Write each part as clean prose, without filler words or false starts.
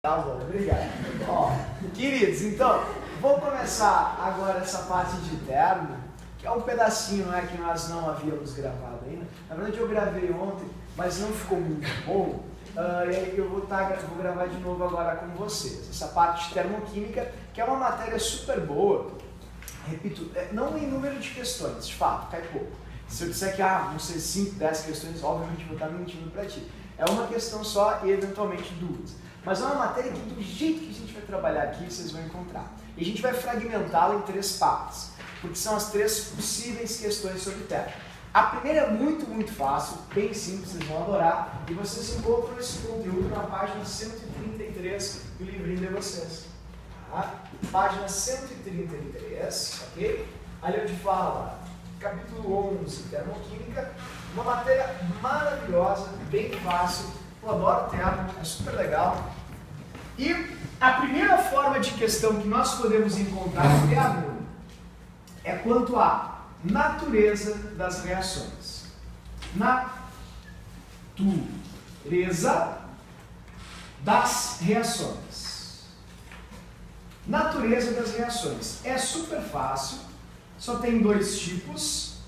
Tá bom, obrigado. Ó, queridos, então, vou começar agora essa parte de termo, que é um pedacinho, né, que nós não havíamos gravado ainda. Na verdade, eu gravei ontem, mas não ficou muito bom. E aí eu vou gravar de novo agora com vocês. Essa parte de termoquímica, que é uma matéria super boa. Repito, não em número de questões, de fato, cai pouco. Se eu disser que vão ser 5, 10 questões, obviamente eu vou estar mentindo para ti. É uma questão só e eventualmente duas. Mas é uma matéria que, do jeito que a gente vai trabalhar aqui, vocês vão encontrar. E a gente vai fragmentá-la em 3 partes, porque são as 3 possíveis questões sobre termo. A primeira é muito, muito fácil, bem simples, vocês vão adorar, e vocês encontram esse conteúdo na página 133 do livrinho de vocês. Tá? Página 133, ok? Ali onde fala, capítulo 11, termoquímica, uma matéria maravilhosa, bem fácil, eu adoro termo, é super legal. E a primeira forma de questão que nós podemos encontrar no termo é quanto à natureza das reações. Natureza das reações. Natureza das reações. É super fácil, só tem 2 tipos,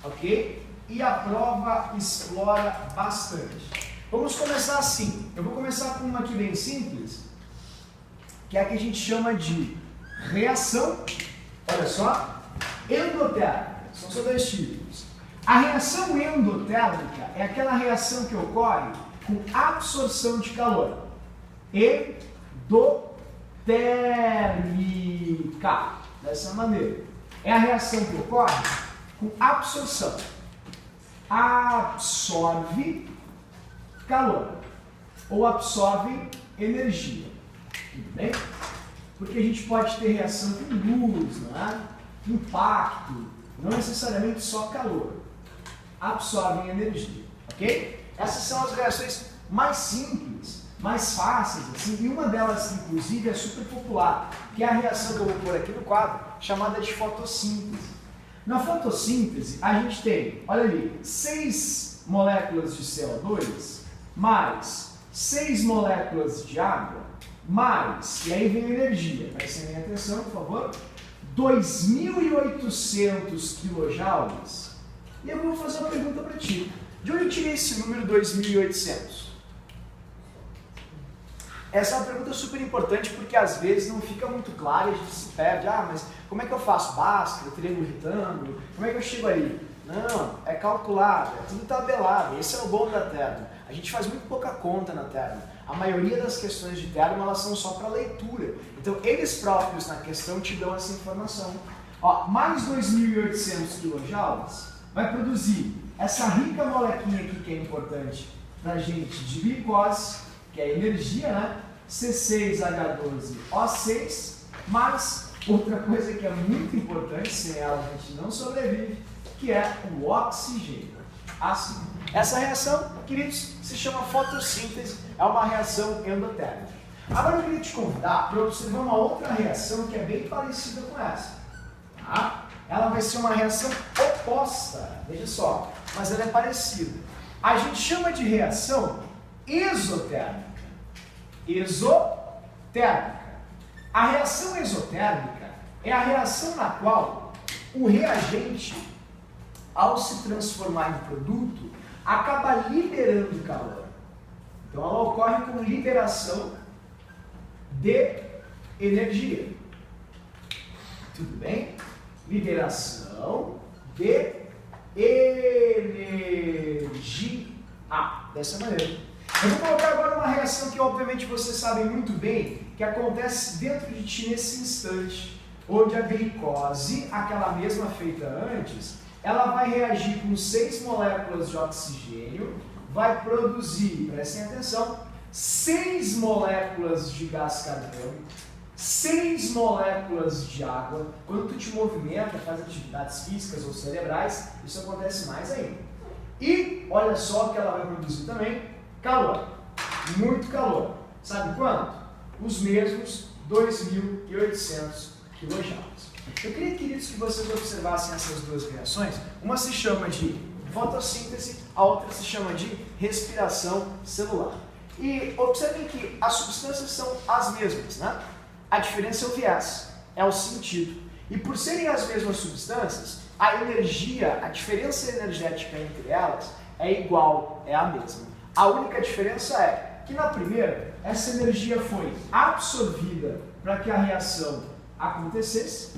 ok? E a prova explora bastante. Vamos começar assim. Eu vou começar com uma aqui bem simples, que é a que a gente chama de reação, olha só, endotérmica. São só 2 tipos. A reação endotérmica é aquela reação que ocorre com absorção de calor. Endotérmica. Dessa maneira. É a reação que ocorre com absorção. Absorve calor. Ou absorve energia. Tudo bem? Porque a gente pode ter reação com luz, não é? Impacto, não necessariamente só calor. Absorvem energia, ok? Essas são as reações mais simples, mais fáceis, assim, e uma delas, inclusive, é super popular, que é a reação que eu vou pôr aqui no quadro, chamada de fotossíntese. Na fotossíntese, a gente tem, olha ali, 6 moléculas de CO2, mais 6 moléculas de água, mais, e aí vem a energia, prestem bem atenção, por favor, 2.800 quilojoules. E eu vou fazer uma pergunta para ti. De onde eu tirei esse número 2.800? Essa é uma pergunta super importante porque às vezes não fica muito claro e a gente se perde. Mas como é que eu faço Bhaskara, triângulo retângulo? Como é que eu chego ali? Não, é calculado, é tudo tabelado. Esse é o bom da termo. A gente faz muito pouca conta na termo. A maioria das questões de termo, elas são só para leitura. Então, eles próprios na questão te dão essa informação. Ó, mais 2.800 quilojoules vai produzir essa rica molequinha aqui que é importante para a gente de glicose, que é energia, né? C6H12O6, mais outra coisa que é muito importante, sem ela a gente não sobrevive, que é o oxigênio. Assim. Essa reação, queridos, se chama fotossíntese, é uma reação endotérmica. Agora eu queria te convidar para observar uma outra reação que é bem parecida com essa. Tá? Ela vai ser uma reação oposta, veja só, mas ela é parecida. A gente chama de reação exotérmica. Exotérmica. A reação exotérmica é a reação na qual o reagente, ao se transformar em produto, acaba liberando calor. Então ela ocorre com liberação de energia. Tudo bem? Liberação de energia. Dessa maneira. Eu vou colocar agora uma reação que obviamente vocês sabem muito bem, que acontece dentro de ti nesse instante, onde a glicose, aquela mesma feita antes, ela vai reagir com 6 moléculas de oxigênio, vai produzir, prestem atenção, 6 moléculas de gás carbônico, 6 moléculas de água. Quando tu te movimenta, faz atividades físicas ou cerebrais, isso acontece mais ainda. E olha só que ela vai produzir também calor, muito calor. Sabe quanto? Os mesmos 2.800 kJ. Eu queria, queridos, que vocês observassem essas 2 reações. Uma se chama de fotossíntese, a outra se chama de respiração celular. E observem que as substâncias são as mesmas, né? A diferença é o viés, é o sentido. E por serem as mesmas substâncias, a energia, a diferença energética entre elas é igual, é a mesma. A única diferença é que na primeira, essa energia foi absorvida para que a reação acontecesse,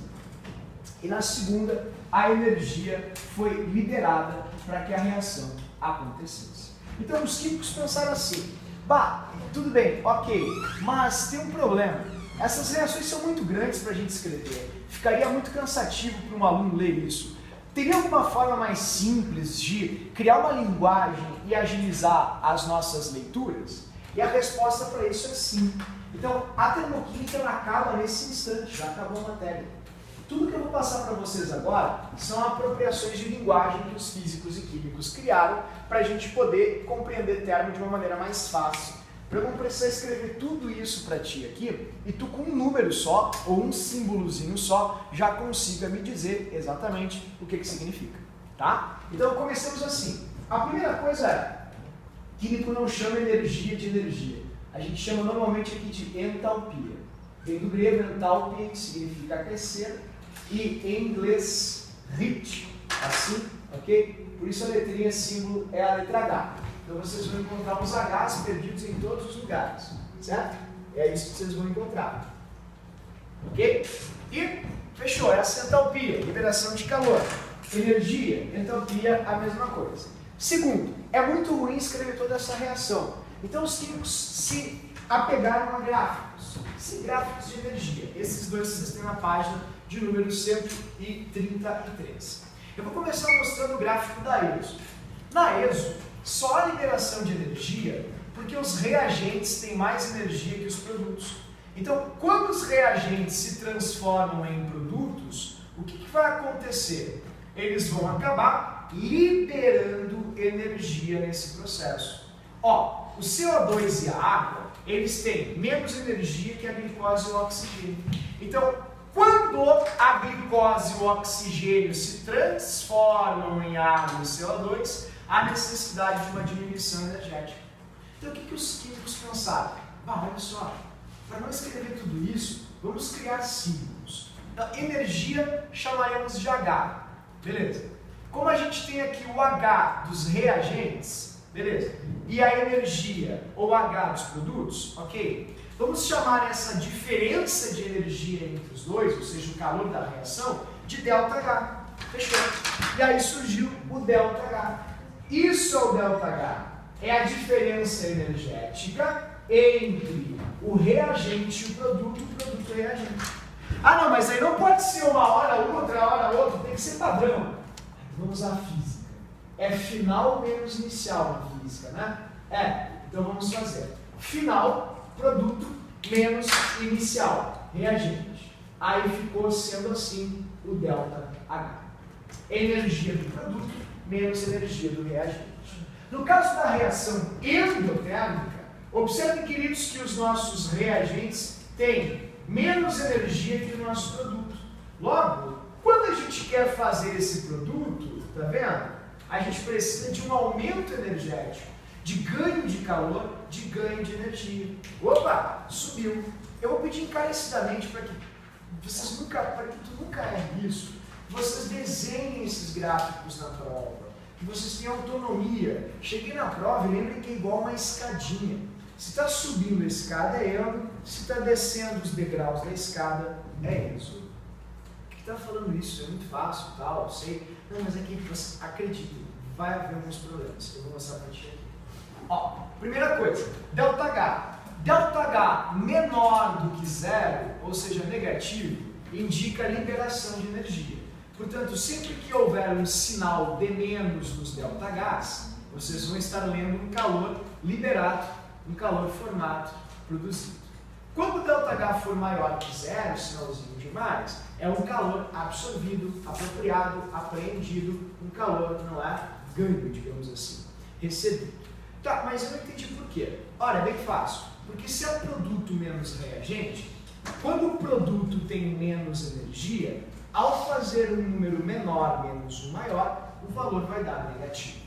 e na segunda, a energia foi liberada para que a reação acontecesse. Então os químicos pensaram assim, bah, tudo bem, ok, mas tem um problema. Essas reações são muito grandes para a gente escrever. Ficaria muito cansativo para um aluno ler isso. Teria alguma forma mais simples de criar uma linguagem e agilizar as nossas leituras? E a resposta para isso é sim. Então, a termoquímica ela acaba nesse instante, já acabou a matéria. Tudo que eu vou passar para vocês agora são apropriações de linguagem que os físicos e químicos criaram para a gente poder compreender termo de uma maneira mais fácil. Para eu não precisar escrever tudo isso para ti aqui e tu com um número só ou um símbolozinho só já consiga me dizer exatamente o que significa, tá? Então comecemos assim. A primeira coisa é, químico não chama energia de energia. A gente chama normalmente aqui de entalpia. Vem do grego entalpia, que significa aquecer, e em inglês heat, assim, ok? Por isso a letrinha símbolo é a letra H. Então vocês vão encontrar uns Hs perdidos em todos os lugares, certo? É isso que vocês vão encontrar. Ok? E fechou, essa é a entalpia, liberação de calor. Energia, entalpia, a mesma coisa. Segundo, é muito ruim escrever toda essa reação. Então os químicos se apegaram a gráficos. Sim, gráficos de energia. Esses dois vocês têm na página de número 133. Eu vou começar mostrando o gráfico da ESO. Na ESO, só a liberação de energia, porque os reagentes têm mais energia que os produtos. Então, quando os reagentes se transformam em produtos, o que vai acontecer? Eles vão acabar liberando energia nesse processo. Ó, o CO2 e a água, eles têm menos energia que a glicose e o oxigênio. Então, quando a glicose e o oxigênio se transformam em água e CO2, há necessidade de uma diminuição energética. Então o que os químicos pensaram? Olha só, para não escrever tudo isso, vamos criar símbolos. Então, energia chamaremos de H, beleza? Como a gente tem aqui o H dos reagentes, beleza? E a energia, ou H dos produtos, ok? Vamos chamar essa diferença de energia entre os dois, ou seja, o calor da reação, de ΔH. Fechou? E aí surgiu o ΔH. Isso é o ΔH, é a diferença energética entre o reagente e o produto e o reagente. Ah não, mas aí não pode ser uma hora outra, tem que ser padrão. Vamos usar a física. É final menos inicial na física, né? Então vamos fazer. Final, produto, menos inicial, reagente. Aí ficou sendo assim o ΔH. Energia do produto menos energia do reagente. No caso da reação endotérmica, observem, queridos, que os nossos reagentes têm menos energia que o nosso produto. Logo, quando a gente quer fazer esse produto, tá vendo? A gente precisa de um aumento energético, de ganho de calor, de ganho de energia. Opa, subiu. Eu vou pedir encarecidamente para que vocês nunca, para que tu nunca erre isso, vocês desenhem esses gráficos na prova, que vocês tenham autonomia. Cheguei na prova e lembrem que é igual uma escadinha. Se está subindo a escada é endo, se está descendo os degraus da escada é isso. O que está falando isso? É muito fácil, tal, eu sei. Não, mas é que você acredita, vai haver alguns problemas. Eu vou mostrar para ti aqui. Ó, primeira coisa, ΔH. ΔH menor do que zero, ou seja, negativo, indica liberação de energia. Portanto, sempre que houver um sinal de menos nos ΔHs, vocês vão estar lendo um calor liberado, um calor formado, produzido. Quando o ΔH for maior que zero, sinalzinho de mais, é um calor absorvido, apropriado, apreendido, um calor, não é ganho, digamos assim, recebido. Tá, mas eu não entendi por quê. Olha, é bem fácil. Porque se é produto menos reagente, quando o produto tem menos energia, ao fazer um número menor menos um maior, o valor vai dar negativo.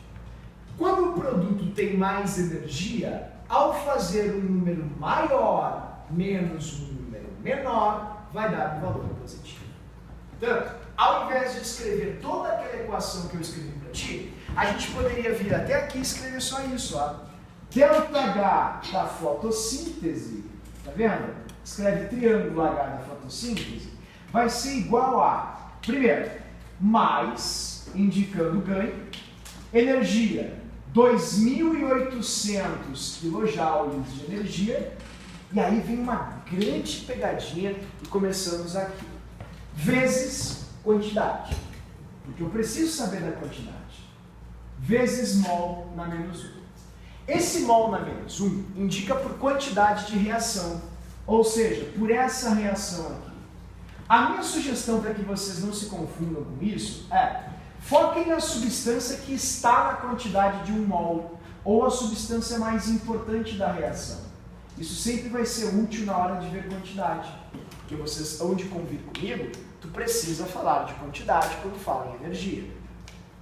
Quando o produto tem mais energia, ao fazer um número maior menos um número menor, vai dar um valor positivo. Portanto, ao invés de escrever toda aquela equação que eu escrevi para ti, a gente poderia vir até aqui e escrever só isso, ó. ΔH da fotossíntese, tá vendo? Escreve triângulo H da fotossíntese, vai ser igual a, primeiro, mais, indicando ganho, energia, 2.800 kJ de energia, e aí vem uma grande pegadinha e começamos aqui, vezes quantidade, porque eu preciso saber da quantidade, vezes mol na menos 1. Esse mol na menos 1 indica por quantidade de reação, ou seja, por essa reação aqui. A minha sugestão para que vocês não se confundam com isso é: foquem na substância que está na quantidade de 1 mol, ou a substância mais importante da reação. Isso sempre vai ser útil na hora de ver quantidade, porque vocês estão de convir comigo, tu precisa falar de quantidade quando fala em energia.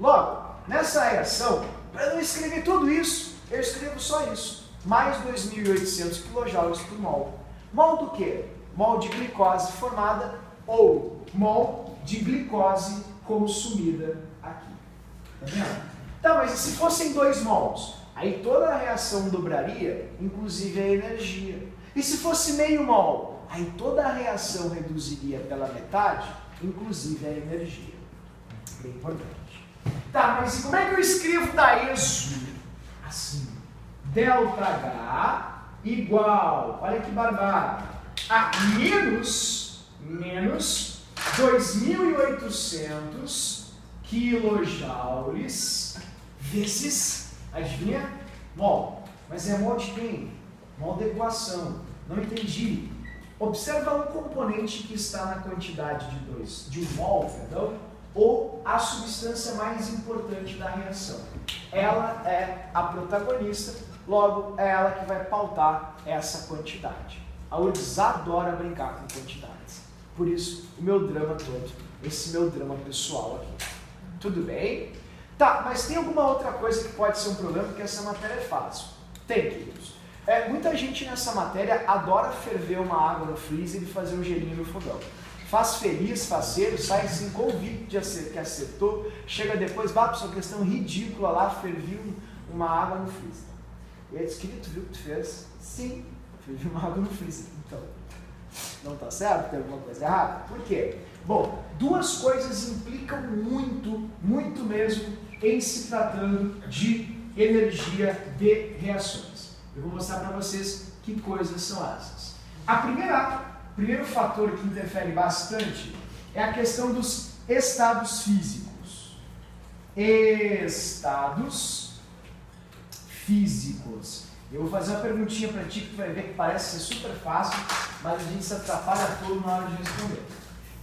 Logo, nessa reação, para não escrever tudo isso, eu escrevo só isso, mais 2.800 kJ por mol. Mol do quê? Mol de glicose formada ou mol de glicose consumida aqui. Tá vendo? Tá, mas e se fossem 2 mols? Aí toda a reação dobraria, inclusive a energia. E se fosse meio mol? Aí toda a reação reduziria pela metade, inclusive a energia. Bem importante. Tá, mas e como é que eu escrevo daí? Assim, ΔH igual, olha que barbado, a menos 2.800 kJ vezes, adivinha? Mol. Mas é mol de quem? Mol da equação. Não entendi. Observa um componente que está na quantidade de 1 mol, perdão, ou a substância mais importante da reação. Ela é a protagonista, logo é ela que vai pautar essa quantidade. A URGS adora brincar com quantidades. Por isso, o meu drama todo, esse meu drama pessoal aqui. Tudo bem? Tá, mas tem alguma outra coisa que pode ser um problema, porque essa matéria é fácil. Tem, queridos. Muita gente nessa matéria adora ferver uma água no freezer e fazer um gelinho no fogão. Faz feliz, faceiro, sai assim convicto de que acertou, chega depois, sua questão ridícula lá, ferviu uma água no freezer. E aí diz, querido, tu viu o que tu fez? Sim, fervi uma água no freezer. Então, não tá certo? Tem alguma coisa errada? Por quê? Bom, duas coisas implicam muito, muito mesmo, em se tratando de energia de reações. Eu vou mostrar para vocês que coisas são essas. O primeiro fator que interfere bastante é a questão dos estados físicos. Estados físicos. Eu vou fazer uma perguntinha para ti que tu vai ver que parece ser super fácil, mas a gente se atrapalha todo na hora de responder.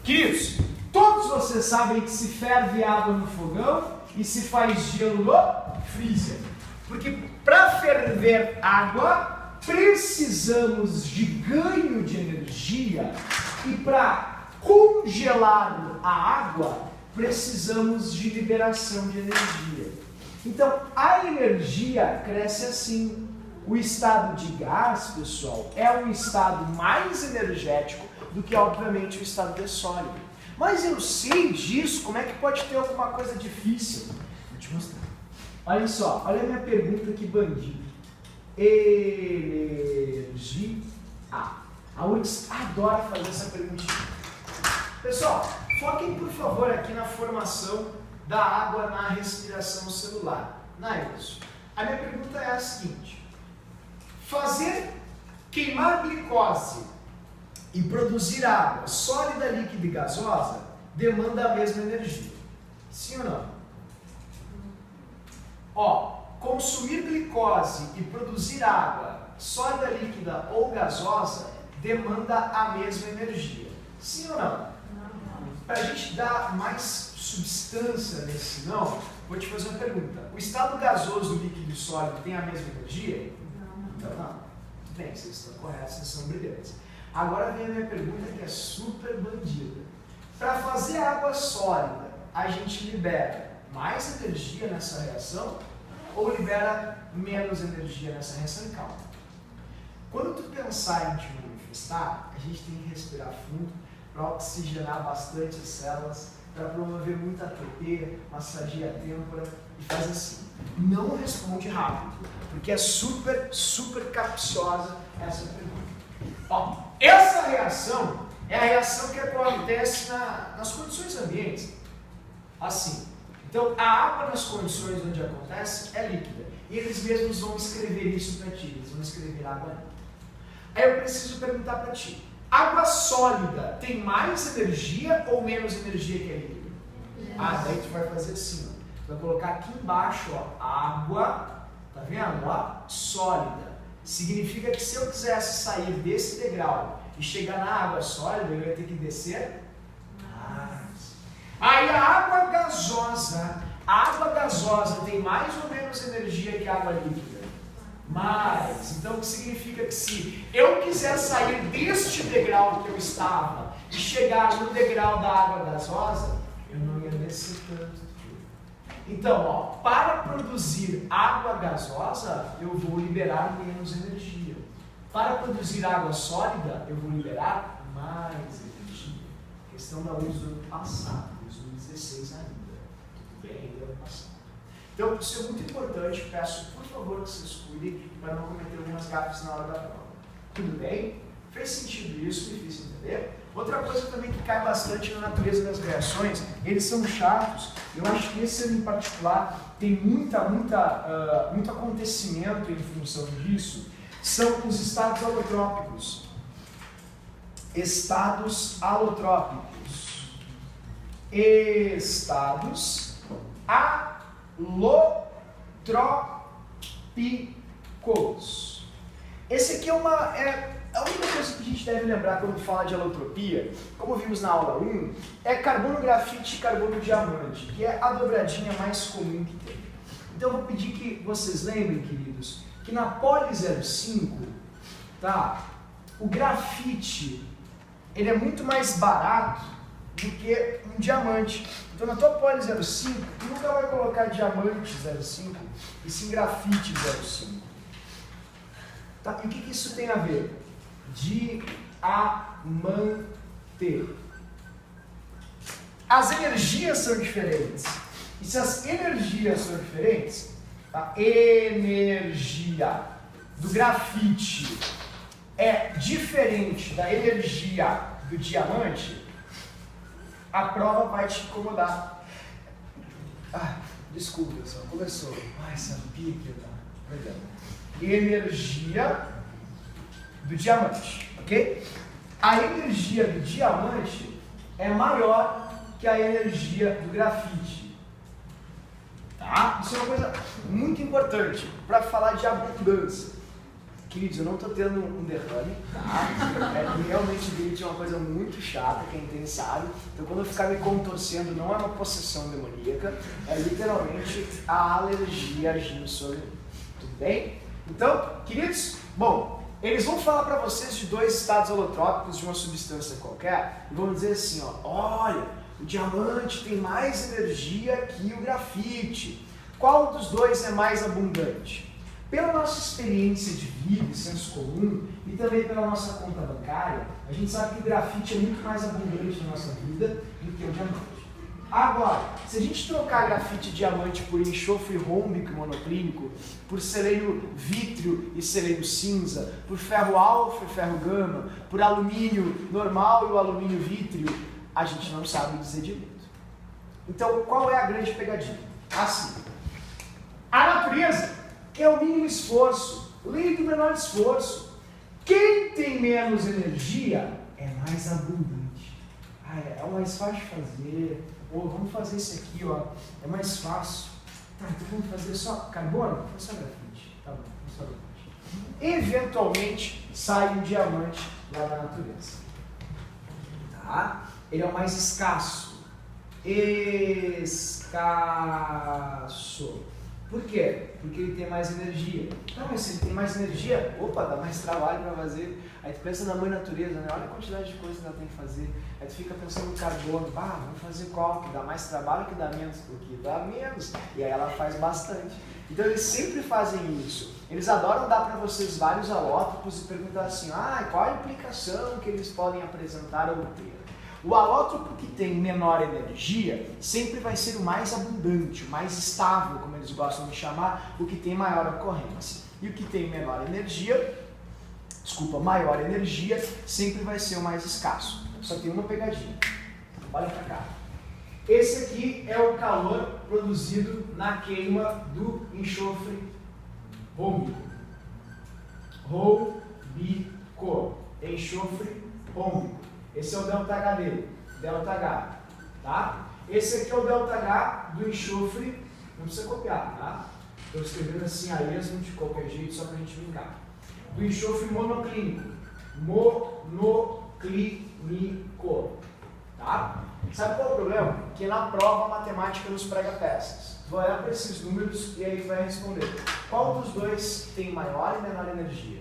Queridos, todos vocês sabem que se ferve água no fogão e se faz gelo no freezer. Porque para ferver água, precisamos de ganho de energia e para congelar a água, precisamos de liberação de energia. Então, a energia cresce assim. O estado de gás, pessoal, é um estado mais energético do que, obviamente, o estado de sólido. Mas eu sei disso, como é que pode ter alguma coisa difícil? Vou te mostrar. Olha só, olha a minha pergunta, que bandido. Energia. A URGS adora fazer essa perguntinha. Pessoal, foquem por favor aqui na formação da água na respiração celular. Nailson, a minha pergunta é a seguinte: queimar glicose e produzir água sólida, líquida e gasosa demanda a mesma energia. Sim ou não? Consumir glicose e produzir água sólida, líquida ou gasosa demanda a mesma energia. Sim ou não? Para a gente dar mais substância nesse não, vou te fazer uma pergunta. O estado gasoso, líquido e sólido tem a mesma energia? Então não. Tudo bem, vocês estão corretos, vocês são brilhantes. Agora vem a minha pergunta, que é super bandida. Para fazer água sólida, a gente libera mais energia nessa reação ou libera menos energia nessa reação? Calma. Quando tu pensar em te manifestar, a gente tem que respirar fundo para oxigenar bastante as células, para promover muita ATP, massageia a têmpora e faz assim. Não responde rápido, porque é super, super capciosa essa pergunta. Ó, essa reação é a reação que acontece nas condições ambientes. Assim. Então, a água nas condições onde acontece é líquida. E eles mesmos vão escrever isso para ti. Eles vão escrever água líquida. Aí eu preciso perguntar para ti. Água sólida tem mais energia ou menos energia que a líquida? Daí tu vai fazer assim, ó. Tu vai colocar aqui embaixo, ó, água, tá vendo? Ó, sólida. Significa que se eu quisesse sair desse degrau e chegar na água sólida, eu ia ter que descer mais. Aí a água gasosa tem mais ou menos energia que a água líquida? Mais. Então, o que significa que se eu quiser sair deste degrau que eu estava e chegar no degrau da água gasosa, eu não ia descer tanto. Então, ó, para produzir água gasosa, eu vou liberar menos energia. Para produzir água sólida, eu vou liberar mais energia. Questão da uso do ano passado, 2016 ainda. Tudo bem, ainda ano passado. Então, isso é muito importante. Peço, por favor, que vocês cuidem para não cometer algumas gafes na hora da prova. Tudo bem? Fez sentido isso? Difícil entender? Outra coisa também que cai bastante na natureza das reações, eles são chatos. Eu acho que esse ano em particular tem muito acontecimento em função disso. São os estados alotrópicos. Estados alotrópicos. Estados alotrópicos. Esse aqui é a única coisa que a gente deve lembrar quando fala de alotropia, como vimos na aula 1, é carbono grafite e carbono diamante, que é a dobradinha mais comum que tem. Então eu vou pedir que vocês lembrem, queridos, que na Poli 05, tá, o grafite ele é muito mais barato do que um diamante. Então na tua Poli 05, tu nunca vai colocar diamante 05 e sim grafite 05. Tá? E o que isso tem a ver? Diamante. As energias são diferentes. E se as energias são diferentes, a energia do grafite é diferente da energia do diamante, a prova vai te incomodar. Desculpa, pessoal, começou. Sabia que eu tava. Energia do diamante, ok? A energia do diamante é maior que a energia do grafite, tá? Isso é uma coisa muito importante para falar de abundância. Queridos, eu não estou tendo um derrame, tá? Realmente grite é uma coisa muito chata, quem tem sabe. Então quando eu ficar me contorcendo não é uma possessão demoníaca, é literalmente a alergia agindo sobre mim. Tudo bem? Então, queridos, bom, eles vão falar para vocês de dois estados alotrópicos de uma substância qualquer e vão dizer assim, ó, olha, o diamante tem mais energia que o grafite. Qual dos dois é mais abundante? Pela nossa experiência de vida e senso comum e também pela nossa conta bancária, a gente sabe que o grafite é muito mais abundante na nossa vida do que o diamante. Agora, se a gente trocar grafite e diamante por enxofre rômbico e monoclínico, por selênio vítreo e selênio cinza, por ferro alfa e ferro gama, por alumínio normal e o alumínio vítreo, a gente não sabe dizer direito. Então, qual é a grande pegadinha? Assim, a natureza quer o mínimo esforço, lei do menor esforço. Quem tem menos energia é mais abundante. É o mais fácil de fazer. Ou vamos fazer esse aqui, ó, é mais fácil. Tá, então vamos fazer só carbono? Vamos só grafite. Tá bom, vamos só grafite. Eventualmente sai um diamante lá da natureza. Tá? Ele é o mais escasso. Escasso. Por quê? Porque ele tem mais energia. Não, mas se ele tem mais energia, opa, dá mais trabalho para fazer. Aí tu pensa na mãe natureza, né? Olha a quantidade de coisa que ela tem que fazer. Aí tu fica pensando no carbono, vamos fazer qual? Que dá mais trabalho, que dá menos? O que dá menos. E aí ela faz bastante. Então eles sempre fazem isso. Eles adoram dar para vocês vários alótropos e perguntar assim, qual a implicação que eles podem apresentar ou ter? O alótropo que tem menor energia sempre vai ser o mais abundante, o mais estável, como eles gostam de chamar, o que tem maior ocorrência. E o que tem maior energia sempre vai ser o mais escasso. Só tem uma pegadinha. Olha para cá. Esse aqui é o calor produzido na queima do enxofre rômbico. Enxofre rômbico. Esse é o ΔH dele, ΔH, tá? Esse aqui é o ΔH do enxofre, não precisa copiar, tá? Estou escrevendo assim a esmo de qualquer jeito, só para a gente brincar. Do enxofre monoclínico, tá? Sabe qual é o problema? Que na prova a matemática nos prega peças. Vai olhar para esses números e aí vai responder. Qual dos dois tem maior e menor energia?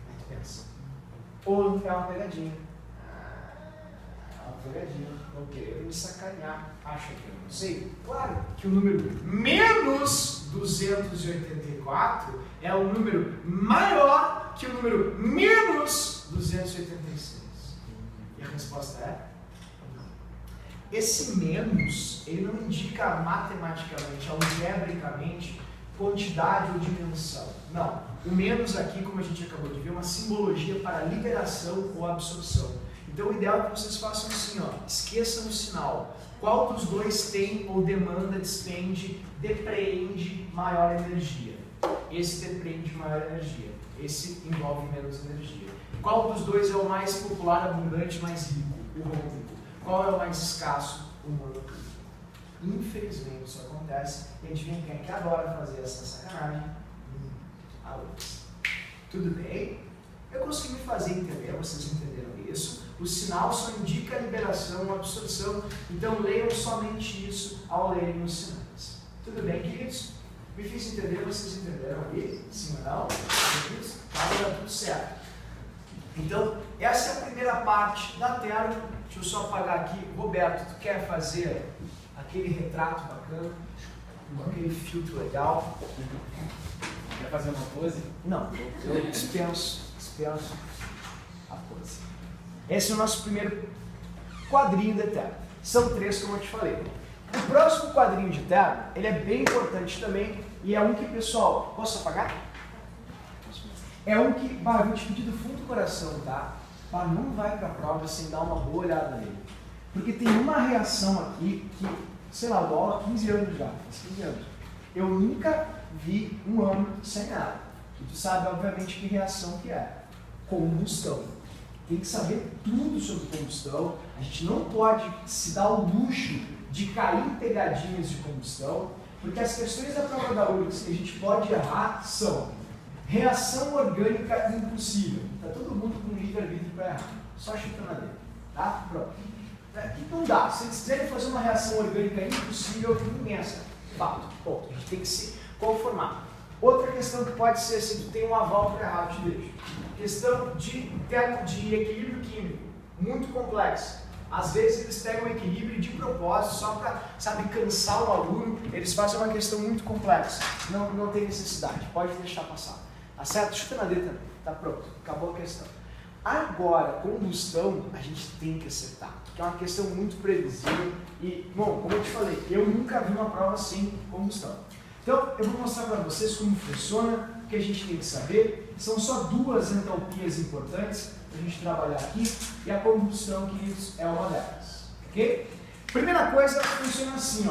Aí tu pensa. Ou é uma pegadinha. Não querendo me sacanear. Acha que eu não sei? Claro que o número menos 284 é o número maior que o número menos 286. E a resposta é? Esse menos, ele não indica matematicamente, algebricamente, quantidade ou dimensão. Não. O menos aqui, como a gente acabou de ver, é uma simbologia para liberação ou absorção. Então o ideal é que vocês façam assim, esqueçam o sinal. Qual dos dois tem ou demanda, despende, depreende maior energia? Esse depreende maior energia. Esse envolve menos energia. Qual dos dois é o mais popular, abundante, mais rico? O rômbico. Qual é o mais escasso? O monoclínico. Infelizmente isso acontece e a gente vem quem é que adora fazer essa sacanagem? A luz. Tudo bem? Eu consegui fazer entender, vocês entenderam isso? O sinal só indica a liberação ou absorção, então leiam somente isso ao lerem os sinais. Tudo bem, queridos? Me fiz entender, vocês entenderam aí? Sim ou não? Tá tudo certo. Então, essa é a primeira parte da tela. Deixa eu só apagar aqui. Roberto, tu quer fazer aquele retrato bacana? Com aquele filtro legal? Quer fazer uma pose? Não, eu dispenso a pose. Esse é o nosso primeiro quadrinho de terno. São 3, como eu te falei. O próximo quadrinho de terno, ele é bem importante também, e é um que, pessoal, posso apagar? É um que, eu vou te pedir do fundo do coração, tá? Não vai para a prova sem dar uma boa olhada nele. Porque tem uma reação aqui que, sei lá, eu dou aula há 15 anos já, 15 anos. Eu nunca vi um ano sem nada. E tu sabe, obviamente, que reação que é. Combustão. Tem que saber tudo sobre combustão. A gente não pode se dar o luxo de cair em pegadinhas de combustão, porque as questões da prova da URGS que a gente pode errar são reação orgânica impossível. Está todo mundo com livre-arbítrio para errar. Só chutando a dele. Tá? Pronto. Não dá. Se eles quiserem fazer uma reação orgânica impossível, ninguém acerta. Fato. Ponto. A gente tem que se conformar. Outra questão que pode ser, se tu tem um aval para errar, eu te deixo. Questão de equilíbrio químico, muito complexa. Às vezes eles pegam o equilíbrio de propósito, só para, cansar o aluno, eles fazem uma questão muito complexa. Não tem necessidade, pode deixar passar. Tá certo? Chuta na D também. Tá pronto, acabou a questão. Agora, combustão, a gente tem que acertar, porque é uma questão muito previsível e, bom, como eu te falei, eu nunca vi uma prova sem combustão. Então, eu vou mostrar para vocês como funciona, o que a gente tem que saber. São só 2 entalpias importantes para a gente trabalhar aqui, e a combustão, queridos, é uma delas. Ok? Primeira coisa, funciona assim,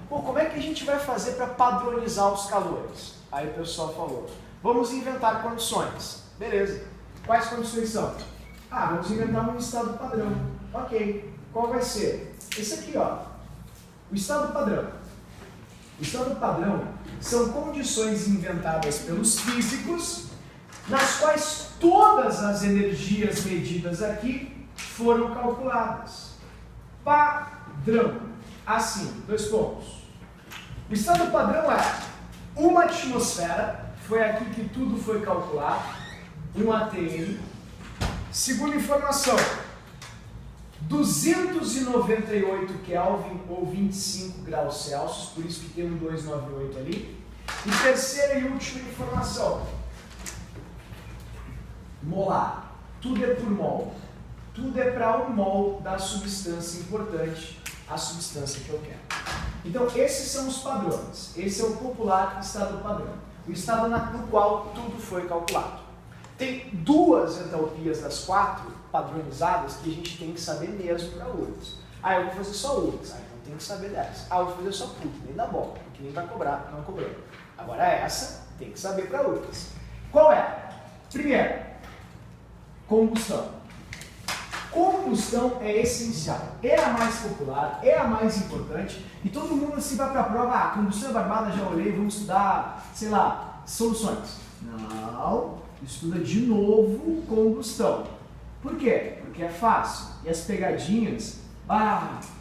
como é que a gente vai fazer para padronizar os calores? Aí o pessoal falou, vamos inventar condições. Beleza. Quais condições são? Vamos inventar um estado padrão. Ok. Qual vai ser? Esse aqui, o estado padrão. O estado padrão são condições inventadas pelos físicos, nas quais todas as energias medidas aqui foram calculadas. Padrão. Assim, 2 pontos. O estado padrão é Uma atmosfera, foi aqui que tudo foi calculado, um ATM. Segunda informação, 298 Kelvin ou 25 graus Celsius, por isso que tem um 298 ali. E terceira e última informação, molar, tudo é por mol, tudo é para um mol da substância importante, a substância que eu quero. Então esses são os padrões, esse é o popular estado padrão, o estado no qual tudo foi calculado. Tem duas entalpias das 4 padronizadas que a gente tem que saber mesmo para URGS. Ah, eu vou fazer só URGS, não tem que saber dessa. Ah, eu vou fazer só PUC, nem dá bola, porque nem vai cobrar, não cobrou. Agora essa, tem que saber para URGS. Qual é? Primeiro, combustão. Combustão é essencial, é a mais popular, é a mais importante, e todo mundo assim vai para a prova, combustão é barbada, já olhei, vamos estudar, sei lá, soluções. Não, estuda de novo combustão. Por quê? Porque é fácil, e as pegadinhas,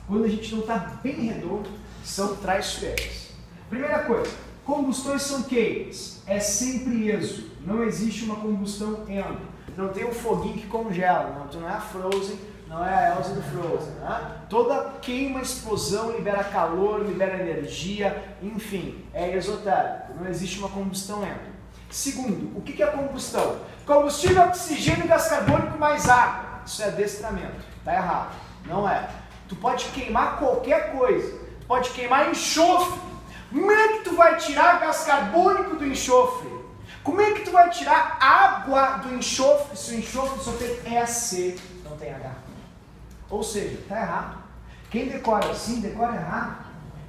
quando a gente não está bem redondo, são traiçoeiras. Primeira coisa, combustões são queimas, é sempre exo, não existe uma combustão endo. Não tem um foguinho que congela, não, tu não é a Frozen, não é a Elsa do Frozen, né? Toda queima, explosão, libera calor, libera energia, enfim, é exotérmico, não existe uma combustão endo. Segundo, o que é combustão? Combustível, oxigênio, gás carbônico mais água. Isso é adestramento, tá errado, não é. Tu pode queimar qualquer coisa, tu pode queimar enxofre. Como é que tu vai tirar gás carbônico do enxofre? Como é que tu vai tirar água do enxofre se o enxofre só tem EC, não tem H? Ou seja, está errado. Quem decora assim, decora errado.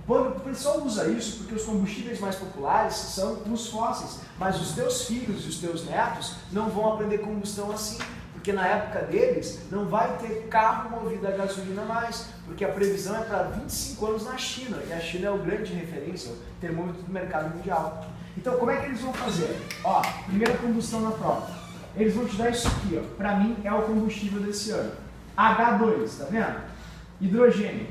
O pessoal usa isso porque os combustíveis mais populares são os fósseis, mas os teus filhos e os teus netos não vão aprender combustão assim, porque na época deles não vai ter carro movido a gasolina mais, porque a previsão é para 25 anos na China, e a China é o grande referência, o termômetro do mercado mundial. Então, como é que eles vão fazer? Ó, primeira combustão na prova. Eles vão te dar isso aqui, ó. Para mim é o combustível desse ano. H2, tá vendo? Hidrogênio.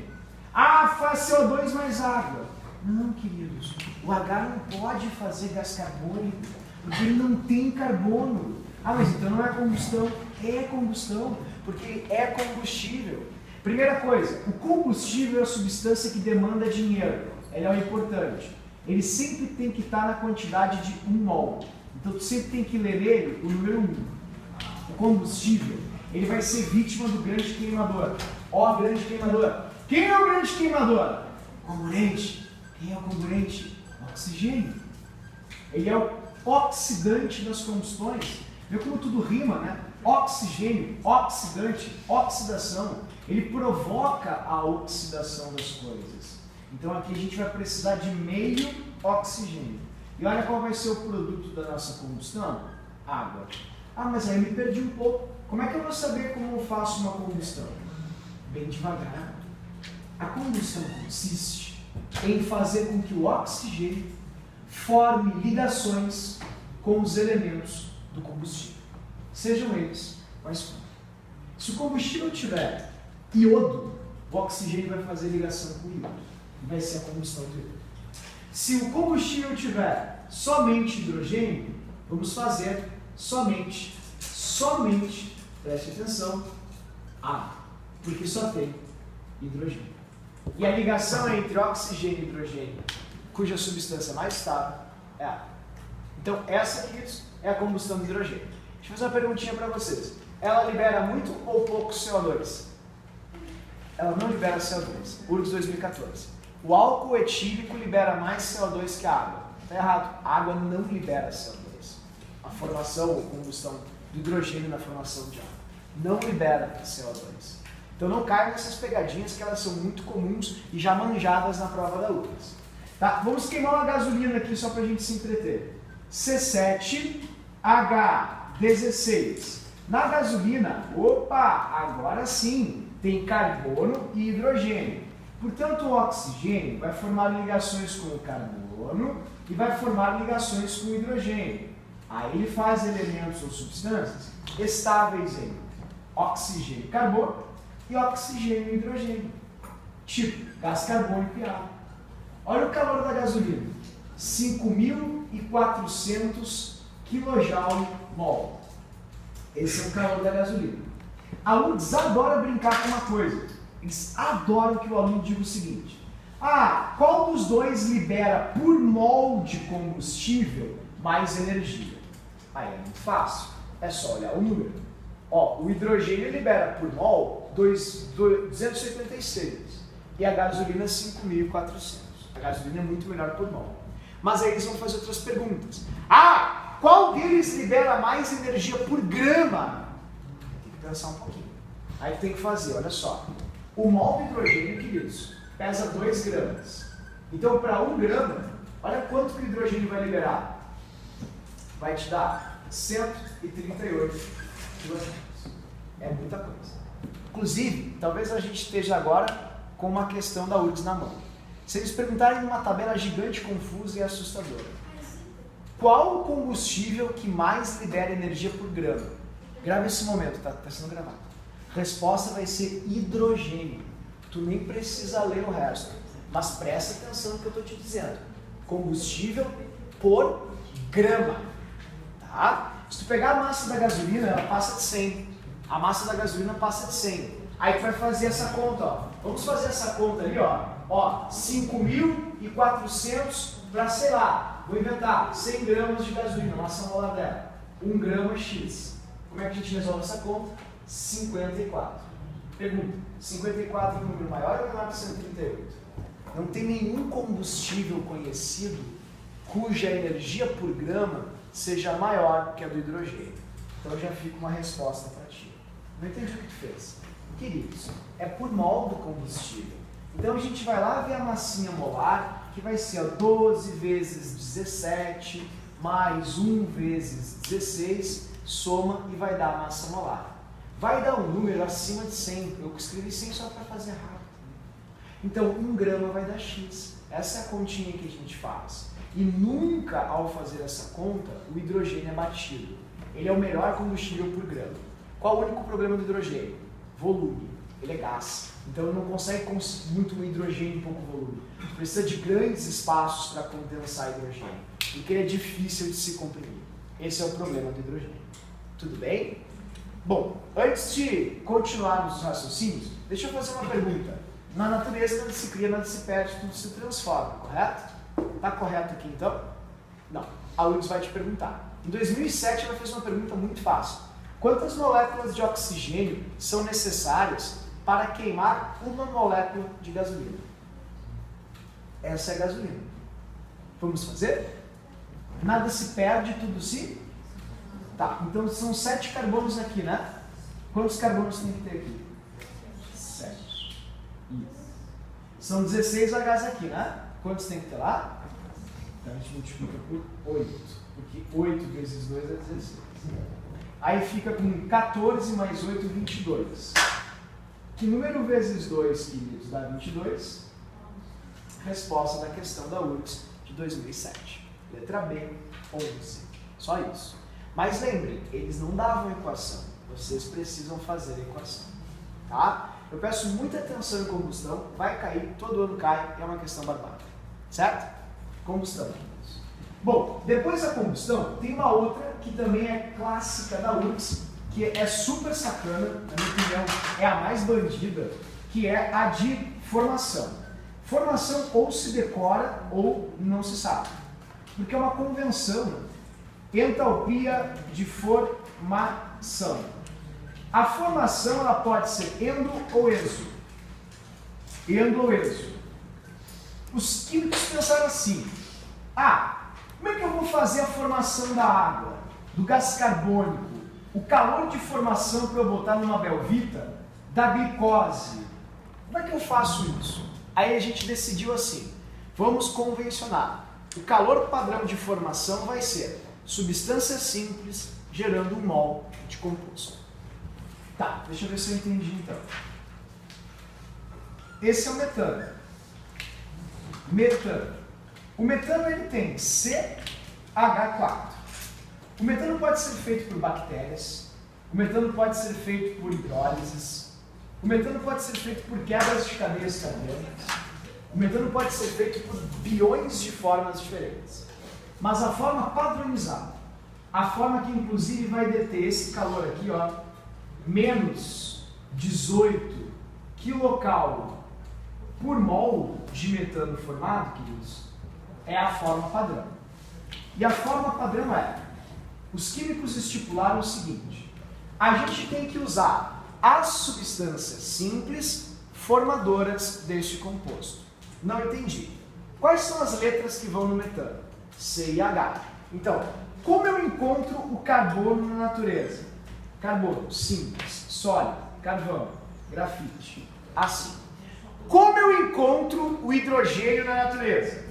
Faz CO2 mais água. Não, queridos. O H não pode fazer gás carbônico, porque ele não tem carbono. Mas então não é combustão. É combustão, porque é combustível. Primeira coisa, o combustível é a substância que demanda dinheiro. Ele é o importante. Ele sempre tem que estar na quantidade de 1 mol. Então, tu sempre tem que ler ele, o número 1. O combustível, ele vai ser vítima do grande queimador. Ó, grande queimador. Quem é o grande queimador? Comburente. Quem é o comburente? Oxigênio. Ele é o oxidante das combustões. Vê como tudo rima, né? Oxigênio, oxidante, oxidação. Ele provoca a oxidação das coisas. Então aqui a gente vai precisar de meio oxigênio. E olha qual vai ser o produto da nossa combustão? Água. Mas aí eu me perdi um pouco. Como é que eu vou saber como eu faço uma combustão? Bem devagar. A combustão consiste em fazer com que o oxigênio forme ligações com os elementos do combustível. Sejam eles quais forem. Se o combustível tiver iodo, o oxigênio vai fazer ligação com o iodo. Vai ser a combustão do iodo. Se o combustível tiver somente hidrogênio, vamos fazer somente, preste atenção, água, porque só tem hidrogênio. E a ligação entre oxigênio e hidrogênio, cuja substância mais estável é a água. Então essa aqui é a combustão do hidrogênio. Deixa eu fazer uma perguntinha para vocês. Ela libera muito ou pouco CO2? Ela não libera CO2. URGS 2014. O álcool etílico libera mais CO2 que a água. Está errado. A água não libera CO2. A formação ou combustão do hidrogênio na formação de água não libera CO2. Então não caia nessas pegadinhas que elas são muito comuns e já manjadas na prova da URGS. Tá? Vamos queimar uma gasolina aqui só para a gente se entreter. C7H16. Na gasolina, agora sim, tem carbono e hidrogênio. Portanto, o oxigênio vai formar ligações com o carbono e vai formar ligações com o hidrogênio. Aí ele faz elementos ou substâncias estáveis em oxigênio e carbono e oxigênio e hidrogênio. Tipo, gás carbônico e água. Olha o calor da gasolina. 5.400 kJ/mol. Esse é o calor da gasolina. A URGS adora brincar com uma coisa. Eles adoram que o aluno diga o seguinte: qual dos dois libera por mol de combustível mais energia? Aí é muito fácil, é só olhar o número. O hidrogênio libera por mol 286 e a gasolina 5.400. A gasolina é muito melhor por mol. Mas aí eles vão fazer outras perguntas. Qual deles libera mais energia por grama? Tem que pensar um pouquinho. Aí tem que fazer, olha só. O mol de hidrogênio, queridos, pesa 2 gramas. Então, para 1 grama, olha quanto que o hidrogênio vai liberar. Vai te dar 138 kg. É muita coisa. Inclusive, talvez a gente esteja agora com uma questão da URGS na mão. Se eles perguntarem numa tabela gigante, confusa e assustadora: qual o combustível que mais libera energia por grama? Grava esse momento, está sendo gravado. Resposta vai ser hidrogênio. Tu nem precisa ler o resto, mas presta atenção no que eu estou te dizendo. Combustível por grama. Tá? Se tu pegar a massa da gasolina, ela passa de 100. A massa da gasolina passa de 100. Aí tu vai fazer essa conta, Vamos fazer essa conta ali, 5.400 para, sei lá, vou inventar, 100 gramas de gasolina, massa molar dela. 1 grama X. Como é que a gente resolve essa conta? 54. Pergunta: 54 é um número maior ou menor que 138? Não tem nenhum combustível conhecido cuja energia por grama seja maior que a do hidrogênio. Então já fica uma resposta para ti. Não entendi o que tu fez. Queridos, é por mol do combustível. Então a gente vai lá ver a massinha molar, que vai ser 12 vezes 17 mais 1 vezes 16, soma e vai dar a massa molar. Vai dar um número acima de 100. Eu escrevi 100 só para fazer rápido. Então 1 grama vai dar X. Essa é a continha que a gente faz. E nunca, ao fazer essa conta, o hidrogênio é batido. Ele é o melhor combustível por grama. Qual o único problema do hidrogênio? Volume. Ele é gás. Então ele não consegue muito hidrogênio em pouco volume. Precisa de grandes espaços para condensar hidrogênio, porque ele é difícil de se comprimir. Esse é o problema do hidrogênio. Tudo bem? Bom, antes de continuarmos os raciocínios, deixa eu fazer uma pergunta. Na natureza nada se cria, nada se perde, tudo se transforma, correto? Está correto aqui então? Não. A URGS vai te perguntar. Em 2007 ela fez uma pergunta muito fácil. Quantas moléculas de oxigênio são necessárias para queimar uma molécula de gasolina? Essa é a gasolina. Vamos fazer? Nada se perde, tudo se... Tá, então são 7 carbonos aqui, né? Quantos carbonos tem que ter aqui? 7. Isso. São 16 Hs aqui, né? Quantos tem que ter lá? Então a gente multiplica por 8. Porque 8 vezes 2 é 16. Aí fica com 14 mais 8, 22. Que número vezes 2, queridos, dá 22? Resposta da questão da URGS de 2007. Letra B, 11. Só isso. Mas lembrem, eles não davam equação. Vocês precisam fazer a equação. Tá? Eu peço muita atenção em combustão. Vai cair, todo ano cai, é uma questão barbada. Certo? Combustão. Bom, depois da combustão, tem uma outra que também é clássica da URGS, que é super sacana, na minha opinião, é a mais bandida, que é a de formação. Formação ou se decora ou não se sabe. Porque é uma convenção, entalpia de formação. A formação ela pode ser endo ou exo. Endo ou exo. Os químicos pensaram assim: como é que eu vou fazer a formação da água, do gás carbônico, o calor de formação para eu botar numa belvita, da glicose? Como é que eu faço isso? Aí a gente decidiu assim: vamos convencionar. O calor padrão de formação vai ser substância simples gerando um mol de composto. Tá, deixa eu ver se eu entendi então. Esse é o metano. Metano. O metano ele tem CH4. O metano pode ser feito por bactérias. O metano pode ser feito por hidrólises. O metano pode ser feito por quebras de cadeias carbônicas. O metano pode ser feito por bilhões de formas diferentes. Mas a forma padronizada, a forma que inclusive vai deter esse calor aqui, ó, menos 18 kcal por mol de metano formado, queridos, é a forma padrão. E a forma padrão é, os químicos estipularam o seguinte: a gente tem que usar as substâncias simples formadoras deste composto. Não entendi. Quais são as letras que vão no metano? C e H. Então, como eu encontro o carbono na natureza? Carbono, simples, sólido, carvão, grafite, assim. Como eu encontro o hidrogênio na natureza?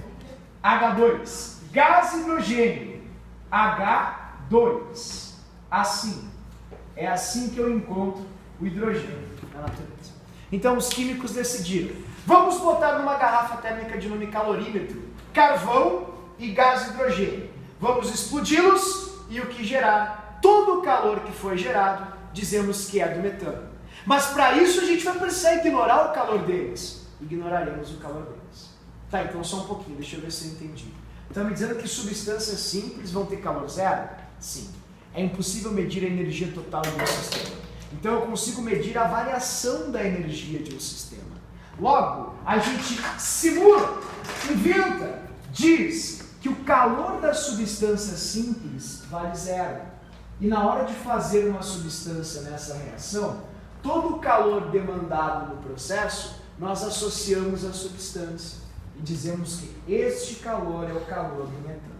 H2, gás hidrogênio, H2, assim. É assim que eu encontro o hidrogênio na natureza. Então os químicos decidiram, vamos botar numa garrafa térmica de nome calorímetro carvão e gás hidrogênio. Vamos explodi-los e o que gerar, todo o calor que foi gerado, dizemos que é do metano. Mas para isso a gente vai precisar ignorar o calor deles. Ignoraremos o calor deles. Tá, então só um pouquinho, deixa eu ver se eu entendi. Estão me dizendo que substâncias simples vão ter calor zero? Sim. É impossível medir a energia total de um sistema. Então eu consigo medir a variação da energia de um sistema. Logo, a gente simula, inventa, diz que o calor das substâncias simples vale zero. E na hora de fazer uma substância nessa reação, todo o calor demandado no processo, nós associamos à substância e dizemos que este calor é o calor do metano.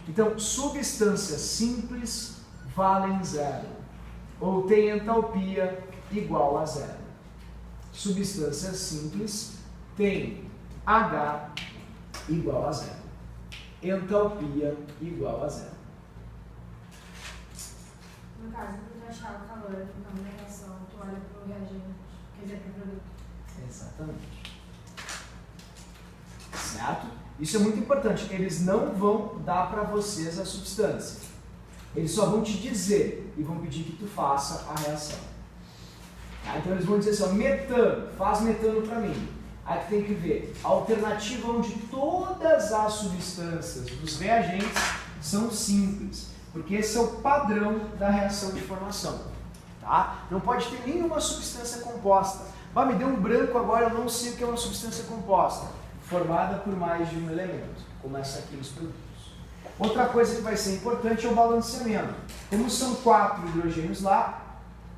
Então, substâncias simples valem zero, ou têm entalpia igual a zero. Substâncias simples têm H igual a zero, entalpia igual a zero. No caso, para tu achar o calor na reação, tu olha para o reagente, quer dizer, para o produto. Exatamente. Certo? Isso é muito importante. Eles não vão dar para vocês a substância. Eles só vão te dizer e vão pedir que tu faça a reação. Tá? Então eles vão dizer assim, ó, metano, faz metano para mim. Aí tu tem que ver a alternativa onde todas as substâncias dos reagentes são simples. Porque esse é o padrão da reação de formação. Tá? Não pode ter nenhuma substância composta. Me deu um branco agora, eu não sei o que é uma substância composta. Formada por mais de um elemento, como essa aqui nos produtos. Outra coisa que vai ser importante é o balanceamento. Como são 4 hidrogênios lá,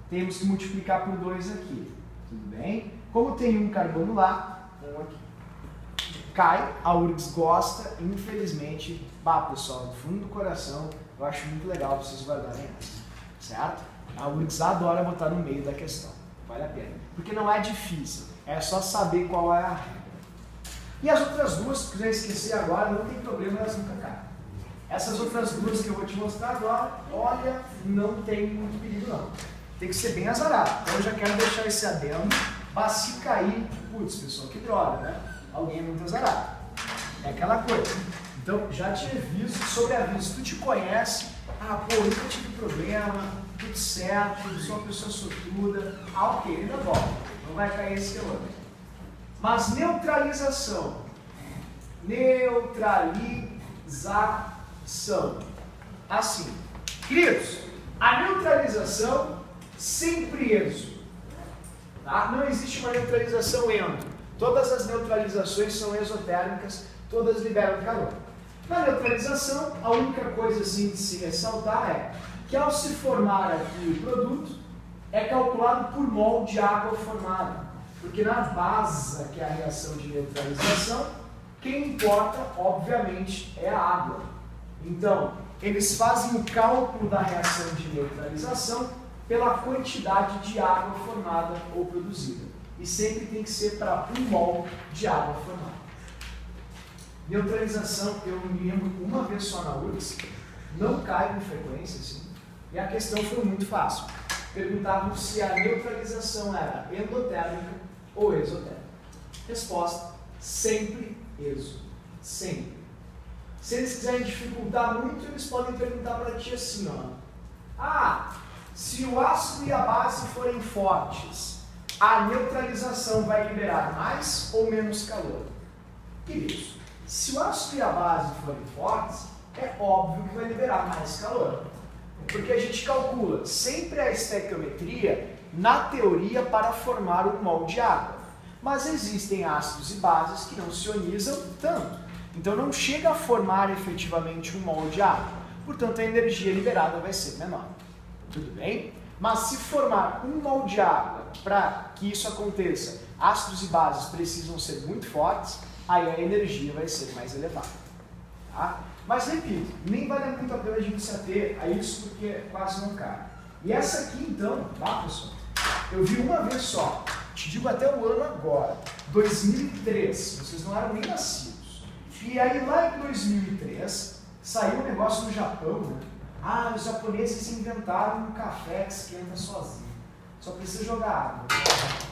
temos que multiplicar por 2 aqui. Tudo bem? Como tem um carbono lá, um aqui. Cai, a URGS gosta, infelizmente, pessoal, do fundo do coração, eu acho muito legal vocês guardarem essa. Certo? A URGS adora botar no meio da questão. Vale a pena. Porque não é difícil, é só saber qual é a regra. E as outras duas, se quiser esquecer agora, não tem problema, elas nunca caem. Essas outras duas que eu vou te mostrar agora, olha, não tem muito perigo não. Tem que ser bem azarado. Então eu já quero deixar esse adendo, se cair, putz, pessoal, que droga, né? Alguém é muito azarado. É aquela coisa. Então já te aviso, sobre aviso, tu te conhece, nunca tive problema, tudo certo, sou uma pessoa sortuda, ok, ainda volta, não vai cair esse calor. Mas neutralização. Assim, queridos, a neutralização sempre exo. Tá? Não existe uma neutralização endo. Todas as neutralizações são exotérmicas, todas liberam calor. Na neutralização, a única coisa assim de se ressaltar é que ao se formar aqui o produto, é calculado por mol de água formada. Porque na base, que é a reação de neutralização, quem importa, obviamente, é a água. Então, eles fazem o cálculo da reação de neutralização pela quantidade de água formada ou produzida. E sempre tem que ser para 1 mol de água formada. Neutralização, eu me lembro uma vez só na URGS, não cai com frequência, assim, e a questão foi muito fácil. Perguntavam se a neutralização era endotérmica ou exotérmica. Resposta, sempre exo. Sempre. Se eles quiserem dificultar muito, eles podem perguntar para ti assim, ó. Se o ácido e a base forem fortes, a neutralização vai liberar mais ou menos calor? Queridos, se o ácido e a base forem fortes, é óbvio que vai liberar mais calor. Porque a gente calcula sempre a estequiometria na teoria para formar um mol de água. Mas existem ácidos e bases que não se ionizam tanto. Então não chega a formar efetivamente um mol de água. Portanto, a energia liberada vai ser menor. Tudo bem? Mas se formar um mol de água, para que isso aconteça, ácidos e bases precisam ser muito fortes, aí a energia vai ser mais elevada. Tá? Mas repito, nem vale muito a pena a gente se ater a isso porque quase não cai. E essa aqui então, tá pessoal? Eu vi uma vez só, te digo até o ano agora, 2003, vocês não eram nem nascidos. E aí lá em 2003, saiu um negócio no Japão, né? Ah, os japoneses inventaram um café que esquenta sozinho. Só precisa jogar água.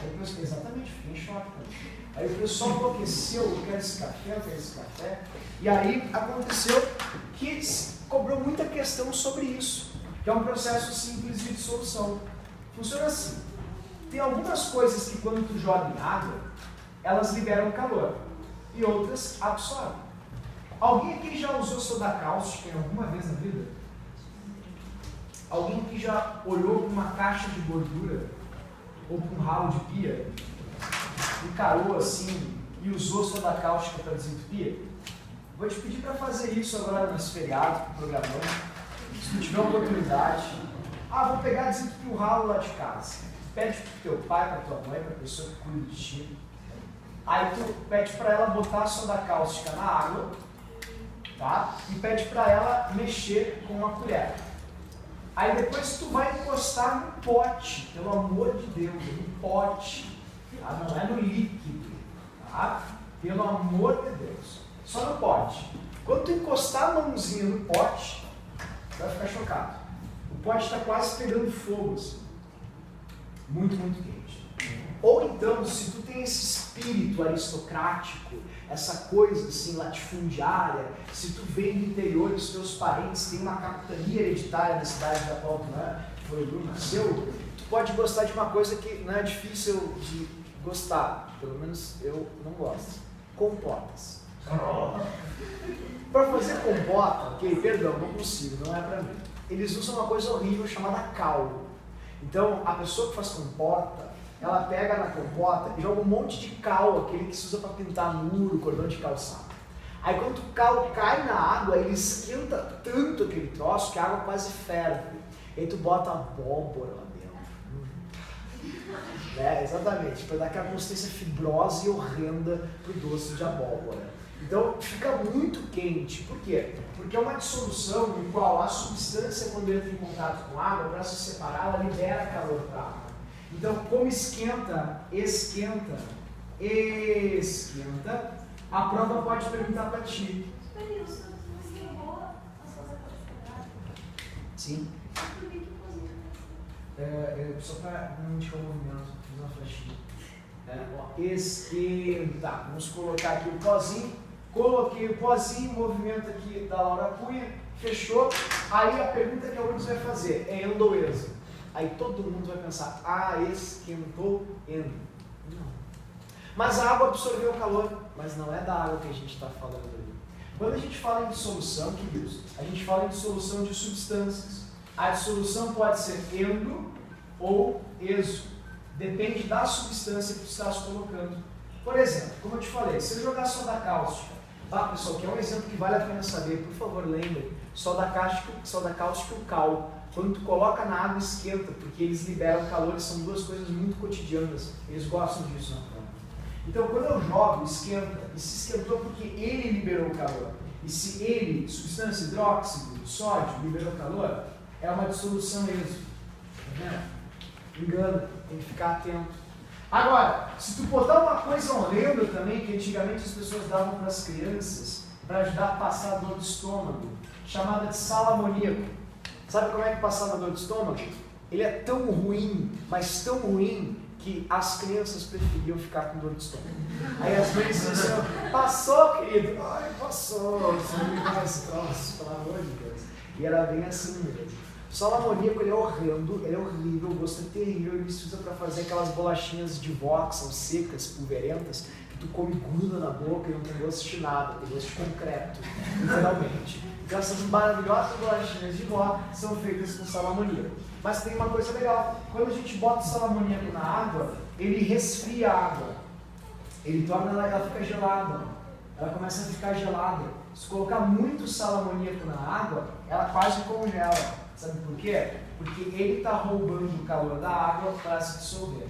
Aí eu pensei, exatamente, fiquei em choque também. Aí o pessoal enlouqueceu, eu quero esse café, eu quero esse café. E aí aconteceu que cobrou muita questão sobre isso, que é um processo simples de dissolução. Funciona assim. Tem algumas coisas que quando tu joga em água, elas liberam calor. E outras absorvem. Alguém aqui já usou soda cáustica alguma vez na vida? Alguém que já olhou para uma caixa de gordura ou para um ralo de pia, encarou assim e usou soda cáustica para desentupir? Vou te pedir para fazer isso agora nesse feriado, programando. Se tu tiver oportunidade, vou pegar e desentupir o ralo lá de casa. Pede para o teu pai, para tua mãe, para a pessoa que cuida de ti. Aí tu pede para ela botar a soda cáustica na água, tá? E pede para ela mexer com uma colher. Aí depois tu vai encostar no pote, pelo amor de Deus, no pote, tá? Não é no líquido, tá? Pelo amor de Deus, só no pote. Quando tu encostar a mãozinha no pote, tu vai ficar chocado. O pote está quase pegando fogo, assim. Muito, muito quente. Ou então, se tu tem esse espírito aristocrático, essa coisa assim latifundiária, se tu vem do interior dos teus parentes, tem uma capitania hereditária na cidade da qual tu foi nasceu, tu pode gostar de uma coisa que não é difícil de gostar, pelo menos eu não gosto. Compotas. Para fazer compota, perdão, não consigo, não é para mim. Eles usam uma coisa horrível chamada cal. Então, a pessoa que faz compota, ela pega na compota e joga um monte de cal, aquele que se usa para pintar muro, cordão de calçado. Aí quando o cal cai na água, ele esquenta tanto aquele troço que a água quase ferve. E aí tu bota abóbora lá dentro. Exatamente, para dar aquela consistência fibrosa e horrenda pro doce de abóbora. Então fica muito quente. Por quê? Porque é uma dissolução no qual a substância, quando entra em contato com a água, para se separar, ela libera calor para a água. Então, como esquenta, a prova pode perguntar para ti. Sim. Só para não indicar o movimento, fiz uma flechinha. Esquenta. Vamos colocar aqui o pozinho. Coloquei o pozinho, o movimento aqui da Laura Cunha, fechou. Aí a pergunta que a URGS vai fazer é endo ou exo? Aí todo mundo vai pensar, esquentou, endo. Não. Mas a água absorveu o calor, mas não é da água que a gente está falando ali. Quando a gente fala em dissolução, queridos, a gente fala em dissolução de substâncias. A dissolução pode ser endo ou exo. Depende da substância que tu estás colocando. Por exemplo, como eu te falei, se eu jogar soda cáustica, pessoal, que é um exemplo que vale a pena saber, por favor, lembrem, soda cáustica e o cal. Quando tu coloca na água, esquenta, porque eles liberam calor e são duas coisas muito cotidianas. Eles gostam disso na prova. Então, quando eu jogo, esquenta. E se esquentou porque ele liberou calor. E se ele, substância hidróxido, sódio, liberou calor, é uma dissolução exo. Tá vendo? Engana, tem que ficar atento. Agora, se tu botar uma coisa horrenda também, que antigamente as pessoas davam para as crianças, para ajudar a passar a dor do estômago, chamada de sal amoníaco. Sabe como é que passava a dor de estômago? Ele é tão ruim, mas tão ruim, que as crianças preferiam ficar com dor de estômago. Aí as mães diziam, passou, querido. Ai, passou, você não me dá esse troço, pelo amor de Deus. E era bem assim mesmo. O sal amoníaco, ele é horrendo, ele é horrível, o gosto é terrível, ele se usa para fazer aquelas bolachinhas de voxel secas, pulverentas, que tu come gruda na boca e não tem gosto de nada, tem gosto de concreto, literalmente. Então essas maravilhosas bolachinhas de vó são feitas com sal amoníaco. Mas tem uma coisa legal, quando a gente bota o sal amoníaco na água, ele resfria a água, ele torna ela ficar gelada, ela começa a ficar gelada. Se colocar muito sal amoníaco na água, ela quase congela. Sabe por quê? Porque ele está roubando o calor da água para se dissolver.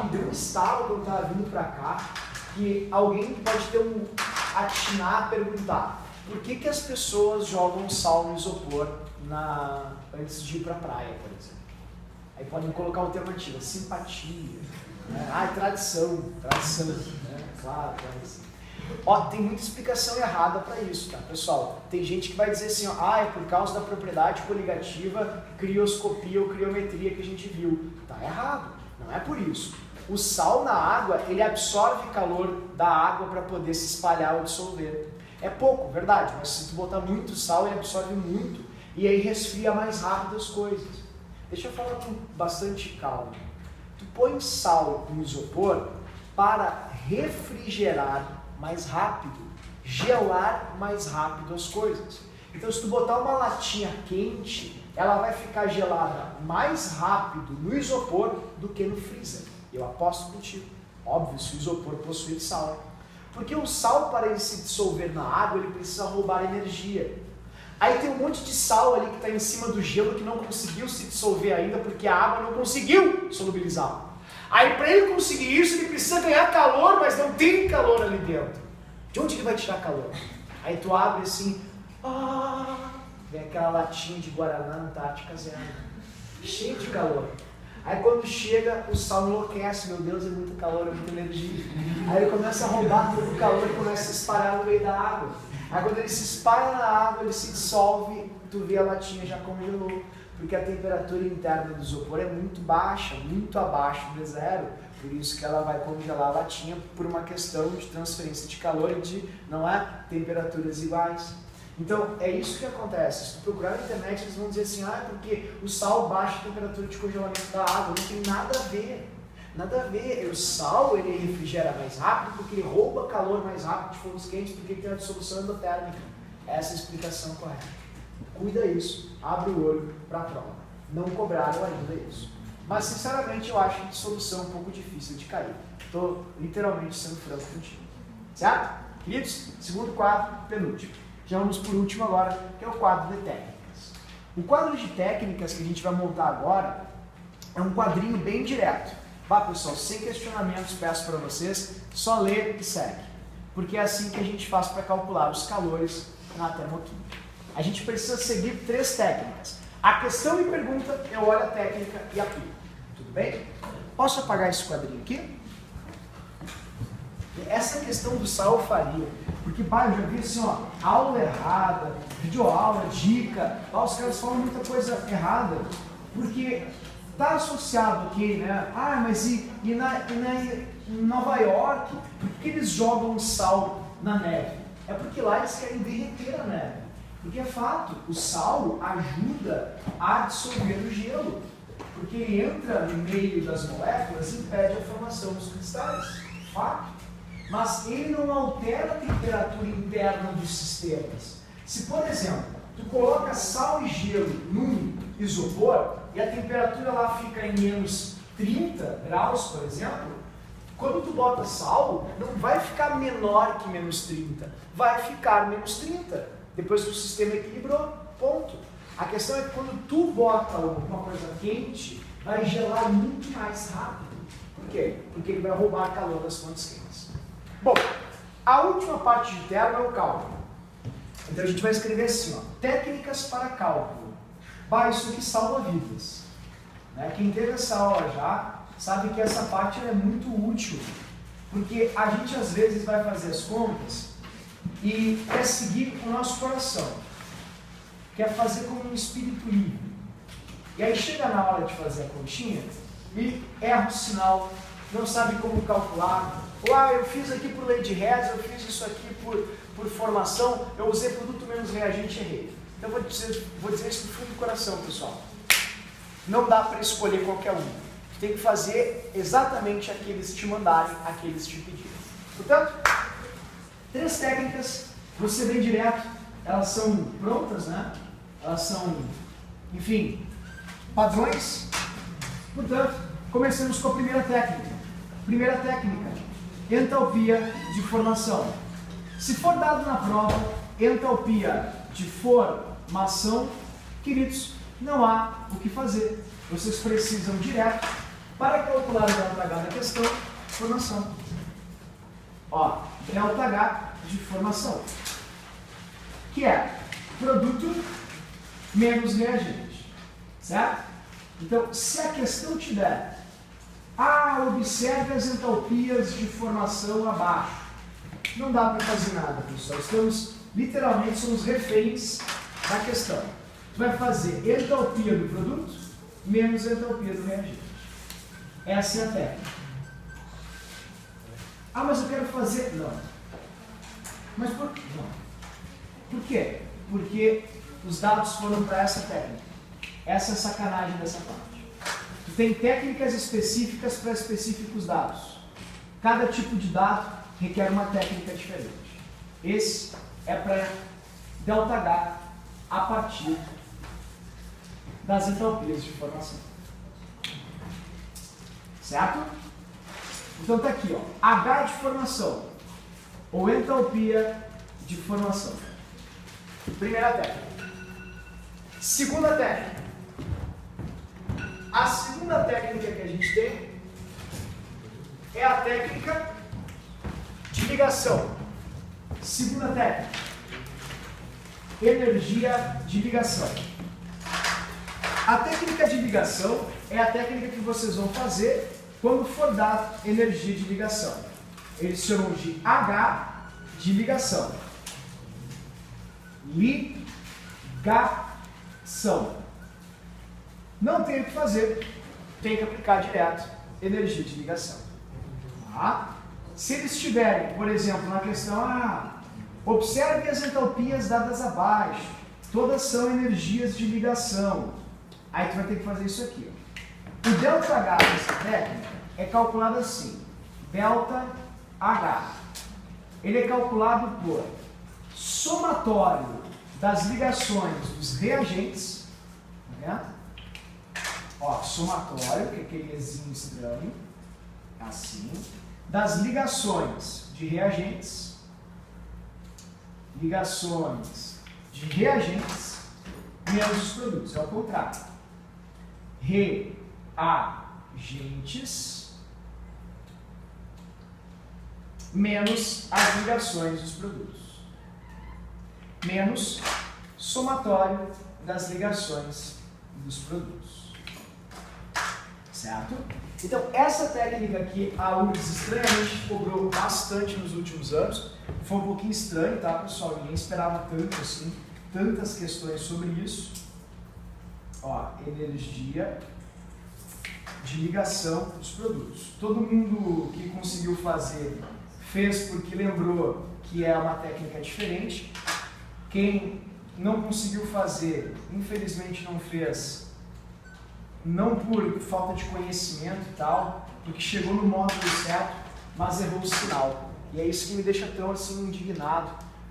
Me deu um estalo quando eu estava vindo para cá, que alguém pode ter atinar a perguntar por que as pessoas jogam sal no isopor antes de ir para a praia, por exemplo. Aí podem colocar alternativa, simpatia, né? Tradição, né? Claro, tradição. Tem muita explicação errada para isso, tá, pessoal? Tem gente que vai dizer assim, é por causa da propriedade coligativa, crioscopia ou criometria que a gente viu. Tá errado, não é por isso. O sal na água, ele absorve calor da água para poder se espalhar ou dissolver. É pouco, verdade, mas se tu botar muito sal, ele absorve muito e aí resfria mais rápido as coisas. Deixa eu falar com bastante calma. Tu põe sal no isopor para refrigerar mais rápido, gelar mais rápido as coisas. Então se tu botar uma latinha quente, ela vai ficar gelada mais rápido no isopor do que no freezer. Eu aposto contigo. Óbvio, se o isopor possui sal. Porque o sal, para ele se dissolver na água, ele precisa roubar energia. Aí tem um monte de sal ali que está em cima do gelo que não conseguiu se dissolver ainda porque a água não conseguiu solubilizar. Aí para ele conseguir isso, ele precisa ganhar calor, mas não tem calor ali dentro. De onde ele vai tirar calor? Aí tu abre assim, vem aquela latinha de Guaraná Antártica Zero, cheio de calor. Aí quando chega, o sal enlouquece, meu Deus, é muito calor, é muita energia. Aí ele começa a roubar todo o calor e começa a espalhar no meio da água. Aí quando ele se espalha na água, ele se dissolve, tu vê a latinha já congelou. Porque a temperatura interna do isopor é muito baixa, muito abaixo de zero. Por isso que ela vai congelar a latinha por uma questão de transferência de calor e de, temperaturas iguais. Então, é isso que acontece. Se tu procurar na internet, eles vão dizer assim, porque o sal baixa a temperatura de congelamento da água. Não tem nada a ver. Nada a ver. O sal, ele refrigera mais rápido porque ele rouba calor mais rápido de fogos quentes porque ele tem a dissolução endotérmica. Essa é a explicação correta. Cuida isso. Abre o olho para a prova. Não cobraram ainda isso. Mas, sinceramente, eu acho a dissolução um pouco difícil de cair. Estou literalmente sendo franco contigo. Certo? Queridos, segundo quadro, penúltimo. Já vamos por último agora, que é o quadro de técnicas. O quadro de técnicas que a gente vai montar agora é um quadrinho bem direto. Pessoal, sem questionamentos, peço para vocês, só ler e segue. Porque é assim que a gente faz para calcular os calores na termoquímica. A gente precisa seguir 3 técnicas. A questão e pergunta, eu olho a técnica e aplico. Tudo bem? Posso apagar esse quadrinho aqui? Essa questão do sal eu faria. Porque, eu já vi assim, aula errada, videoaula, dica, os caras falam muita coisa errada, porque está associado aqui, né? Mas em Nova York, por que eles jogam sal na neve? É porque lá eles querem derreter a neve. Porque é fato, o sal ajuda a dissolver o gelo, porque ele entra no meio das moléculas e impede a formação dos cristais. Fato. Mas ele não altera a temperatura interna dos sistemas. Se, por exemplo, tu coloca sal e gelo num isopor e a temperatura lá fica em menos 30 graus, por exemplo, quando tu bota sal, não vai ficar menor que menos 30, vai ficar menos 30, depois que o sistema equilibrou, ponto. A questão é que quando tu bota alguma coisa quente, vai gelar muito mais rápido. Por quê? Porque ele vai roubar calor das fontes quentes. Bom, a última parte de termo é o cálculo. Então a gente vai escrever assim, técnicas para cálculo. Isso aqui salva vidas. Quem teve essa aula já, sabe que essa parte é muito útil. Porque a gente às vezes vai fazer as contas e quer seguir o nosso coração. Quer fazer como um espírito livre. E aí chega na hora de fazer a continha e erra o sinal, não sabe como calcular. Eu fiz aqui por lei de reza, eu fiz isso aqui por formação, eu usei produto menos reagente e errei. Então vou dizer isso do fundo do coração, pessoal. Não dá para escolher qualquer um. Tu tem que fazer exatamente aqueles te mandarem, aqueles te pedirem. Portanto, 3 técnicas, você vem direto, elas são prontas, né? Elas são, enfim, padrões. Portanto, começamos com a primeira técnica. Primeira técnica, entalpia de formação. Se for dado na prova, entalpia de formação, queridos, não há o que fazer. Vocês precisam direto, para calcular o ΔH da questão, formação. Ó, ΔH de formação, que é produto menos reagente, certo? Então, se a questão tiver, observe as entalpias de formação abaixo, não dá para fazer nada, pessoal. Literalmente, somos reféns da questão. Tu vai fazer entalpia do produto menos entalpia do reagente. Essa é a técnica. Mas eu quero fazer... Não. Mas por quê? Não. Por quê? Porque os dados foram para essa técnica. Essa é a sacanagem dessa parte. Tu tem técnicas específicas para específicos dados. Cada tipo de dado requer uma técnica diferente. Esse é para ΔH a partir das entalpias de formação. Certo? Então está aqui, ó, H de formação, ou entalpia de formação. Primeira técnica. Segunda técnica. A segunda técnica que a gente tem é a técnica de ligação. Segunda técnica. Energia de ligação. A técnica de ligação é a técnica que vocês vão fazer quando for dado energia de ligação. Eles chamam de H de ligação. Ligação. Não tem o que fazer, tem que aplicar direto energia de ligação. Tá? Se eles tiverem, por exemplo, na questão, observe as entalpias dadas abaixo, todas são energias de ligação. Aí tu vai ter que fazer isso aqui. Ó. O ΔH dessa técnica é calculado assim, ΔH. Ele é calculado por somatório das ligações dos reagentes, tá vendo? Ó, somatório, que é aquele Ezinho estranho, assim, das ligações de reagentes, menos os produtos, é o contrário. Reagentes menos as ligações dos produtos, menos somatório das ligações dos produtos. Certo? Então, essa técnica aqui, a URGS estranhamente cobrou bastante nos últimos anos. Foi um pouquinho estranho, tá, pessoal? Ninguém esperava tanto assim, tantas questões sobre isso. Ó, energia de ligação dos produtos. Todo mundo que conseguiu fazer, fez porque lembrou que é uma técnica diferente. Quem não conseguiu fazer, infelizmente não fez, não por falta de conhecimento e tal, porque chegou no módulo certo, mas errou o sinal. E é isso que me deixa tão assim indignado.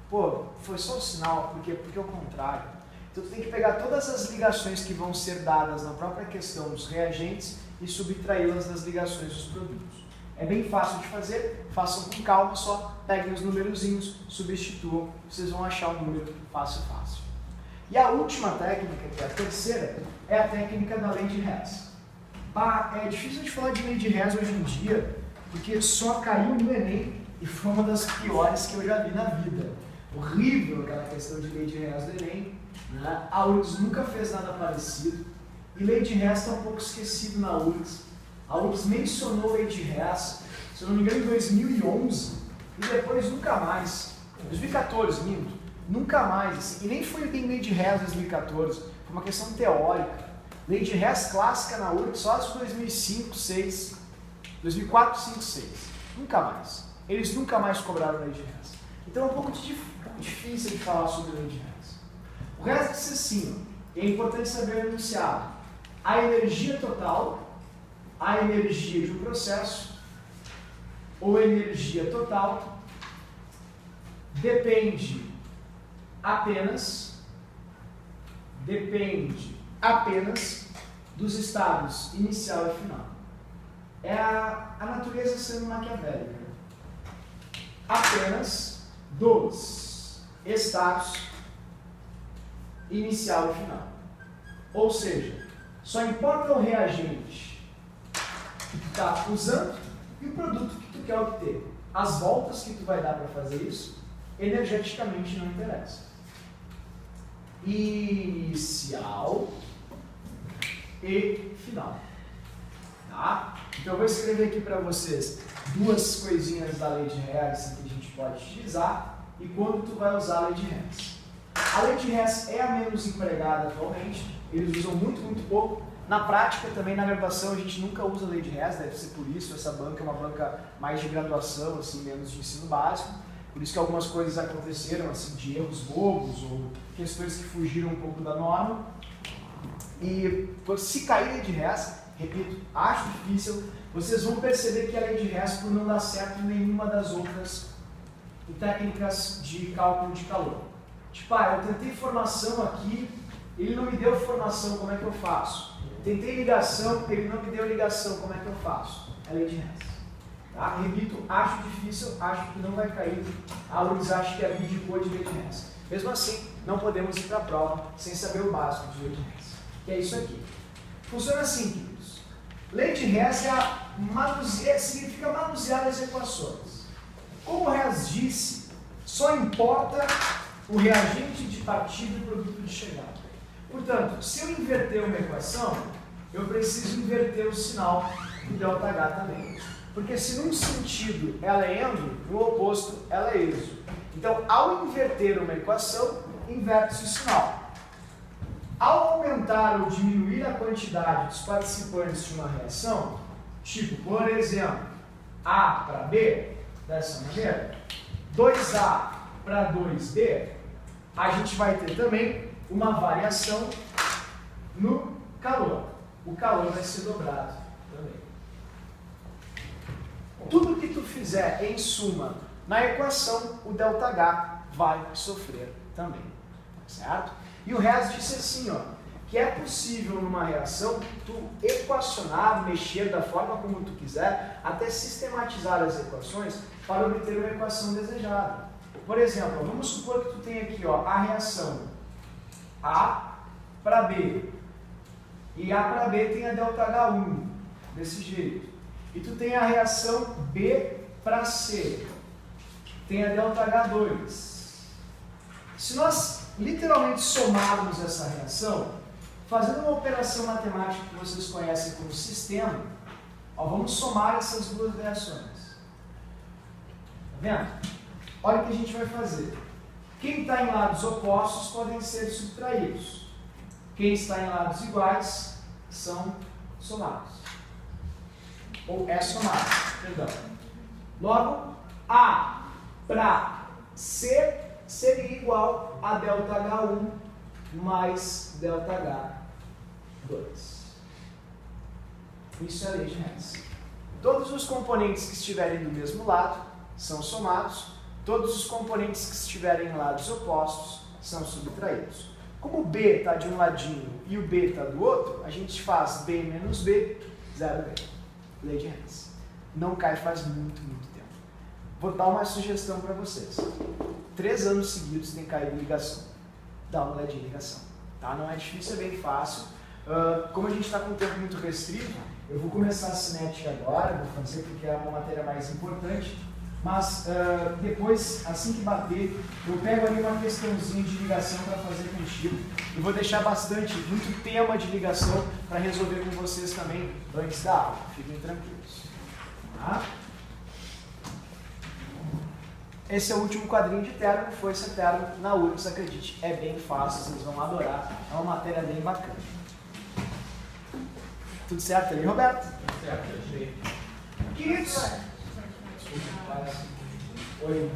Pô, foi só o sinal, porque é o contrário. Então tu tem que pegar todas as ligações que vão ser dadas na própria questão dos reagentes e subtraí-las das ligações dos produtos. É bem fácil de fazer, façam com calma, só peguem os numerozinhos, substituam, vocês vão achar um número fácil. E a última técnica, que é a terceira, é a técnica da lei de Hess. É difícil de falar de lei de Hess hoje em dia, porque só caiu no Enem e foi uma das piores que eu já vi na vida. Horrível aquela questão de lei de Hess do Enem, né? A URGS nunca fez nada parecido, e lei de Hess está um pouco esquecido na URGS. A URGS mencionou lei de Hess, se eu não me engano, em 2011, e depois nunca mais. 2014, minto. Nunca mais, assim, e nem foi bem lei de Hess 2014, foi uma questão teórica. Lei de Hess clássica na URGS só de 2005, 2006, 2004, 2005, 2006. Nunca mais. Eles nunca mais cobraram lei de Hess. Então é um pouco difícil de falar sobre lei de Hess. O resto diz assim, é importante saber o enunciado. A energia total, a energia de um processo ou energia total depende apenas dos estados inicial e final. É a natureza sendo maquiavélica. Apenas dos estados inicial e final. Ou seja, só importa o reagente que tu está usando e o produto que tu quer obter. As voltas que tu vai dar para fazer isso, energeticamente não interessa. Inicial e final. Tá? Então eu vou escrever aqui para vocês duas coisinhas da lei de Hess que a gente pode utilizar e quando tu vai usar a lei de Hess. A lei de Hess é a menos empregada atualmente, eles usam muito pouco. Na prática também, na graduação, a gente nunca usa a lei de Hess, deve ser por isso, essa banca é uma banca mais de graduação, assim, menos de ensino básico. Por isso que algumas coisas aconteceram, assim, de erros bobos ou questões que fugiram um pouco da norma. E se cair a lei de Hess, repito, acho difícil, vocês vão perceber que a lei de Hess por não dar certo em nenhuma das outras técnicas de cálculo de calor. Tipo, eu tentei formação aqui, ele não me deu formação, como é que eu faço? Tentei ligação, ele não me deu ligação, como é que eu faço? É a lei de Hess. Tá? Repito, acho difícil, acho que não vai cair. A URGS acha que abdicou de lei de Hess. Mesmo assim, não podemos ir para a prova sem saber o básico de lei de Hess. Que é isso aqui. Funciona assim, queridos. Lei de Hess significa manusear as equações. Como o Hess disse, só importa o reagente de partida e o produto de chegada. Portanto, se eu inverter uma equação, eu preciso inverter o sinal do ΔH também. Porque se num sentido ela é endo, no oposto ela é exo. Então, ao inverter uma equação, inverte-se o sinal. Ao aumentar ou diminuir a quantidade dos participantes de uma reação, tipo, por exemplo, A para B, dessa maneira, 2A para 2B, a gente vai ter também uma variação no calor. O calor vai ser dobrado também. Tudo que tu fizer em suma na equação, o ΔH vai sofrer também. Certo? E o Hess disse assim, ó, que é possível numa reação tu equacionar, mexer da forma como tu quiser, até sistematizar as equações para obter uma equação desejada. Por exemplo, vamos supor que tu tem aqui, ó, a reação A para B. E A para B tem a ΔH1, desse jeito. E tu tem a reação B para C. Tem a ΔH2. Se nós literalmente somarmos essa reação, fazendo uma operação matemática que vocês conhecem como sistema, ó, vamos somar essas duas reações. Tá vendo? Olha o que a gente vai fazer. Quem está em lados opostos podem ser subtraídos. Quem está em lados iguais são somados. Ou é somado, perdão. Logo, A para C seria igual a ΔH1 mais ΔH2. Isso é a lei de Hess. Todos os componentes que estiverem do mesmo lado são somados. Todos os componentes que estiverem em lados opostos são subtraídos. Como o B está de um ladinho e o B está do outro, a gente faz B menos B, 0B. Lei de Hess. Não cai faz muito tempo. Vou dar uma sugestão para vocês. 3 anos seguidos tem caído ligação. Dá uma olhadinha em ligação. Tá? Não é difícil, é bem fácil. Como a gente está com um tempo muito restrito, eu vou começar a cinética agora, vou fazer porque é uma matéria mais importante. Mas depois, assim que bater, eu pego ali uma questãozinha de ligação para fazer contigo. E vou deixar muito tema de ligação para resolver com vocês também antes da aula. Fiquem tranquilos. Tá? Esse é o último quadrinho de termo, Força Termo na URGS, acredite. É bem fácil, vocês vão adorar. É uma matéria bem bacana. Tudo certo ali, Roberto? Tudo certo, achei. Queridos... Oi.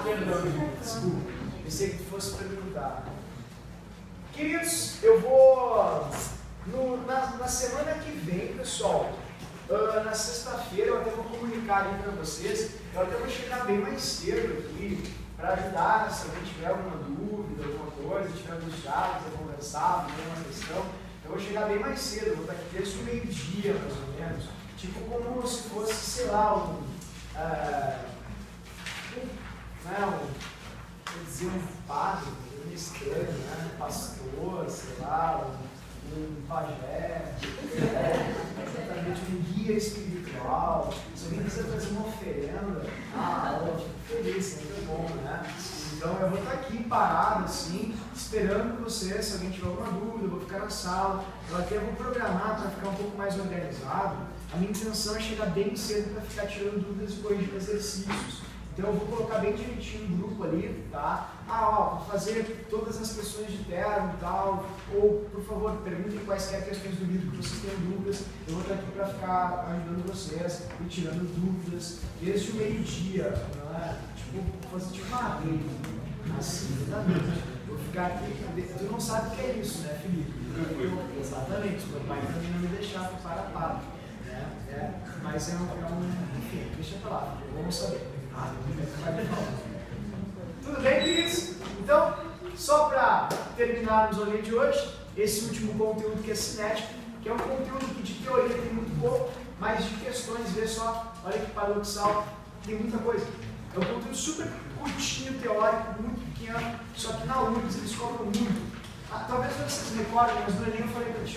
Perdão, desculpa. Pensei que tu fosse perguntar. Queridos, eu vou na semana que vem, pessoal, na sexta-feira eu até vou comunicar ali para vocês, eu até vou chegar bem mais cedo aqui para ajudar, se alguém tiver alguma dúvida, alguma coisa, tiver angustiado, quiser conversar, tiver uma questão, eu vou chegar bem mais cedo, eu vou estar aqui desde o meio-dia, mais ou menos, tipo como se fosse, sei lá, vou dizer um padre, um estranho, né? Um pastor, sei lá, um pajé, exatamente um guia espiritual. Se alguém quiser fazer uma oferenda, ótimo, feliz, muito bom, né? Então eu vou estar aqui parado assim, esperando vocês, se alguém tiver alguma dúvida, eu vou ficar na sala, eu até vou programar para ficar um pouco mais organizado. A minha intenção é chegar bem cedo para ficar tirando dúvidas e corrigindo exercícios. Então eu vou colocar bem direitinho no grupo ali, tá? Vou fazer todas as questões de termo e tal, ou, por favor, perguntem quaisquer questões do livro que vocês tenham dúvidas, eu vou estar aqui para ficar ajudando vocês e tirando dúvidas desde o meio-dia, não é? Tipo, fazer tipo uma rede, assim, exatamente. Vou ficar aqui, tu não sabe o que é isso, né, Felipe? Exatamente, meu pai também não me deixava para, né? Mas enfim, deixa pra lá, vamos saber. Tudo bem, queridos? Então, só para terminarmos o dia de hoje, esse último conteúdo que é cinético, que é um conteúdo que de teoria tem muito pouco, mas de questões, vê só, olha que paradoxal, tem muita coisa. É um conteúdo super curtinho, teórico, muito pequeno, só que na URGS eles cobram muito. Talvez vocês me recordem, mas no Enem eu falei para ti,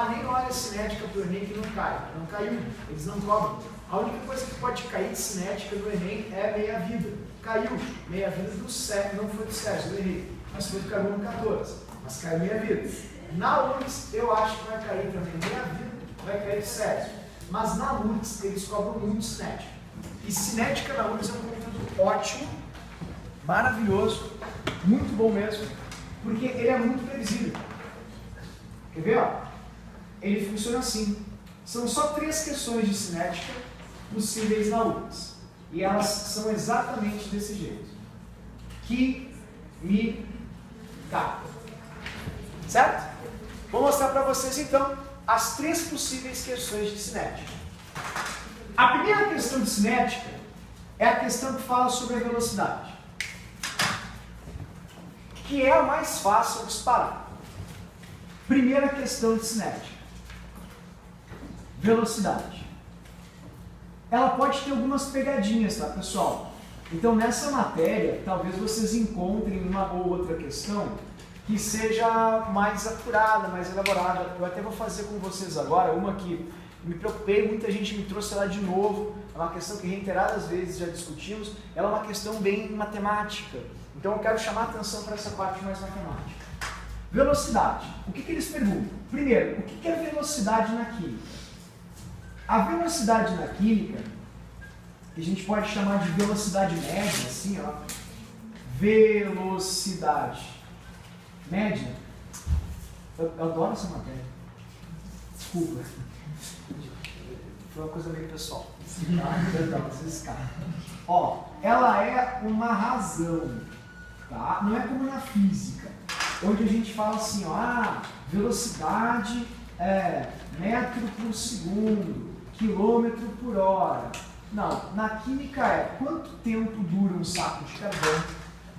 nem olha cinética para o Enem que não cai. Não caiu, eles não cobram. A única coisa que pode cair de cinética no Enem é meia-vida. Caiu. Meia-vida do Sérgio, não foi do Sérgio, eu errei. Mas foi do carbono 14. Mas caiu meia-vida. Na URGS eu acho que vai cair também meia-vida, vai cair do Sérgio. Mas na URGS eles cobram muito cinética. E cinética na URGS é um conteúdo ótimo, maravilhoso, muito bom mesmo, porque ele é muito previsível. Quer ver? Ele funciona assim. São só 3 questões de cinética possíveis na URGS. E elas são exatamente desse jeito. Que, mi, tá. Certo? Vou mostrar para vocês então as 3 possíveis questões de cinética. A primeira questão de cinética é a questão que fala sobre a velocidade, que é a mais fácil de disparar. Primeira questão de cinética. Velocidade. Ela pode ter algumas pegadinhas, tá, pessoal? Então, nessa matéria, talvez vocês encontrem uma ou outra questão que seja mais apurada, mais elaborada. Eu até vou fazer com vocês agora uma que me preocupei, muita gente me trouxe ela de novo. É uma questão que reiteradas vezes já discutimos. Ela é uma questão bem matemática. Então, eu quero chamar a atenção para essa parte mais matemática. Velocidade. O que eles perguntam? Primeiro, o que é velocidade na química? A velocidade na química, que a gente pode chamar de velocidade média, assim, velocidade média. Eu adoro essa matéria. Desculpa. Foi uma coisa meio pessoal. Perdão, vocês escapam. Ela é uma razão, tá? Não é como na física, onde a gente fala assim, velocidade é metro por segundo, quilômetro por hora. Não, na química é quanto tempo dura um saco de carvão,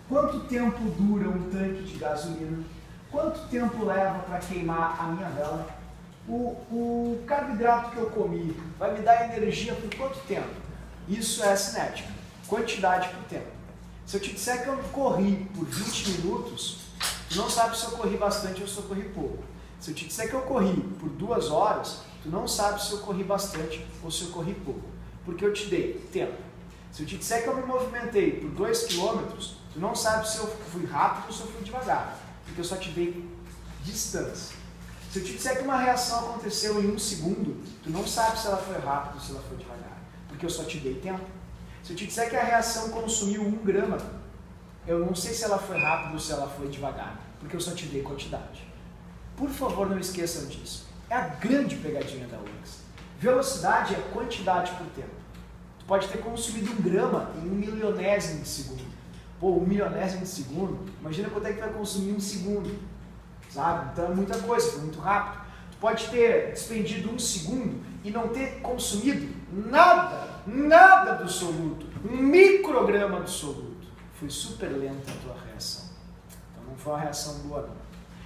quanto tempo dura um tanque de gasolina, quanto tempo leva para queimar a minha vela, o carboidrato que eu comi vai me dar energia por quanto tempo? Isso é cinética, quantidade por tempo. Se eu te disser que eu corri por 20 minutos, tu não sabe se eu corri bastante ou se eu corri pouco. Se eu te disser que eu corri por 2 horas, tu não sabe se eu corri bastante ou se eu corri pouco, porque eu te dei tempo. Se eu te disser que eu me movimentei por 2 quilômetros, tu não sabe se eu fui rápido ou se eu fui devagar, porque eu só te dei distância. Se eu te disser que uma reação aconteceu em 1 segundo, tu não sabe se ela foi rápida ou se ela foi devagar, porque eu só te dei tempo. Se eu te disser que a reação consumiu 1 grama, eu não sei se ela foi rápida ou se ela foi devagar, porque eu só te dei quantidade. Por favor, não esqueçam disso. É a grande pegadinha da URGS. Velocidade é quantidade por tempo. Tu pode ter consumido 1 grama em 1 milionésimo de segundo. 1 milionésimo de segundo, imagina quanto é que tu vai consumir em 1 segundo. Sabe? Então é muita coisa, foi muito rápido. Tu pode ter despendido 1 segundo e não ter consumido nada do soluto, 1 micrograma do soluto. Foi super lenta a tua reação. Então não foi uma reação boa, não.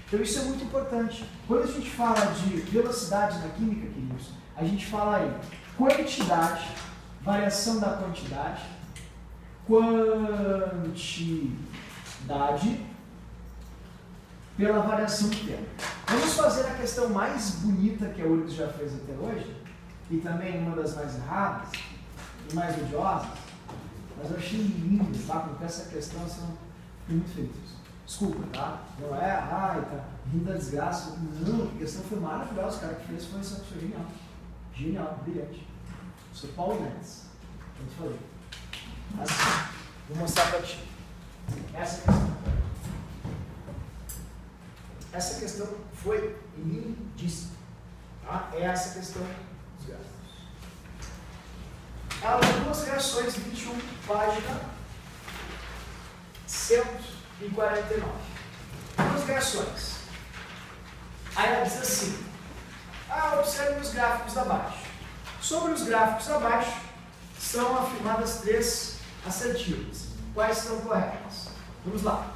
Então isso é muito importante. Quando a gente fala de velocidade na química, queridos, a gente fala aí quantidade, variação da quantidade pela variação do tempo. Vamos fazer a questão mais bonita que a URGS já fez até hoje, e também uma das mais erradas e mais odiosas, mas eu achei lindo, tá? Porque essa questão, assim, fiquei muito feliz. Desculpa, tá? Não é, tá rindo da desgraça. Não, a questão foi maravilhosa, o cara que fez foi genial. Genial, brilhante. Sou Paulo Mendes, como te falei. Assim, vou mostrar pra ti. Essa questão foi lindíssima. Tá? É essa questão dos gases. Ela tem 2 reações, 21, página 149. 2 reações. Aí ela diz assim, observe os gráficos abaixo. Sobre os gráficos abaixo, são afirmadas 3 assertivas. Quais estão corretas? Vamos lá.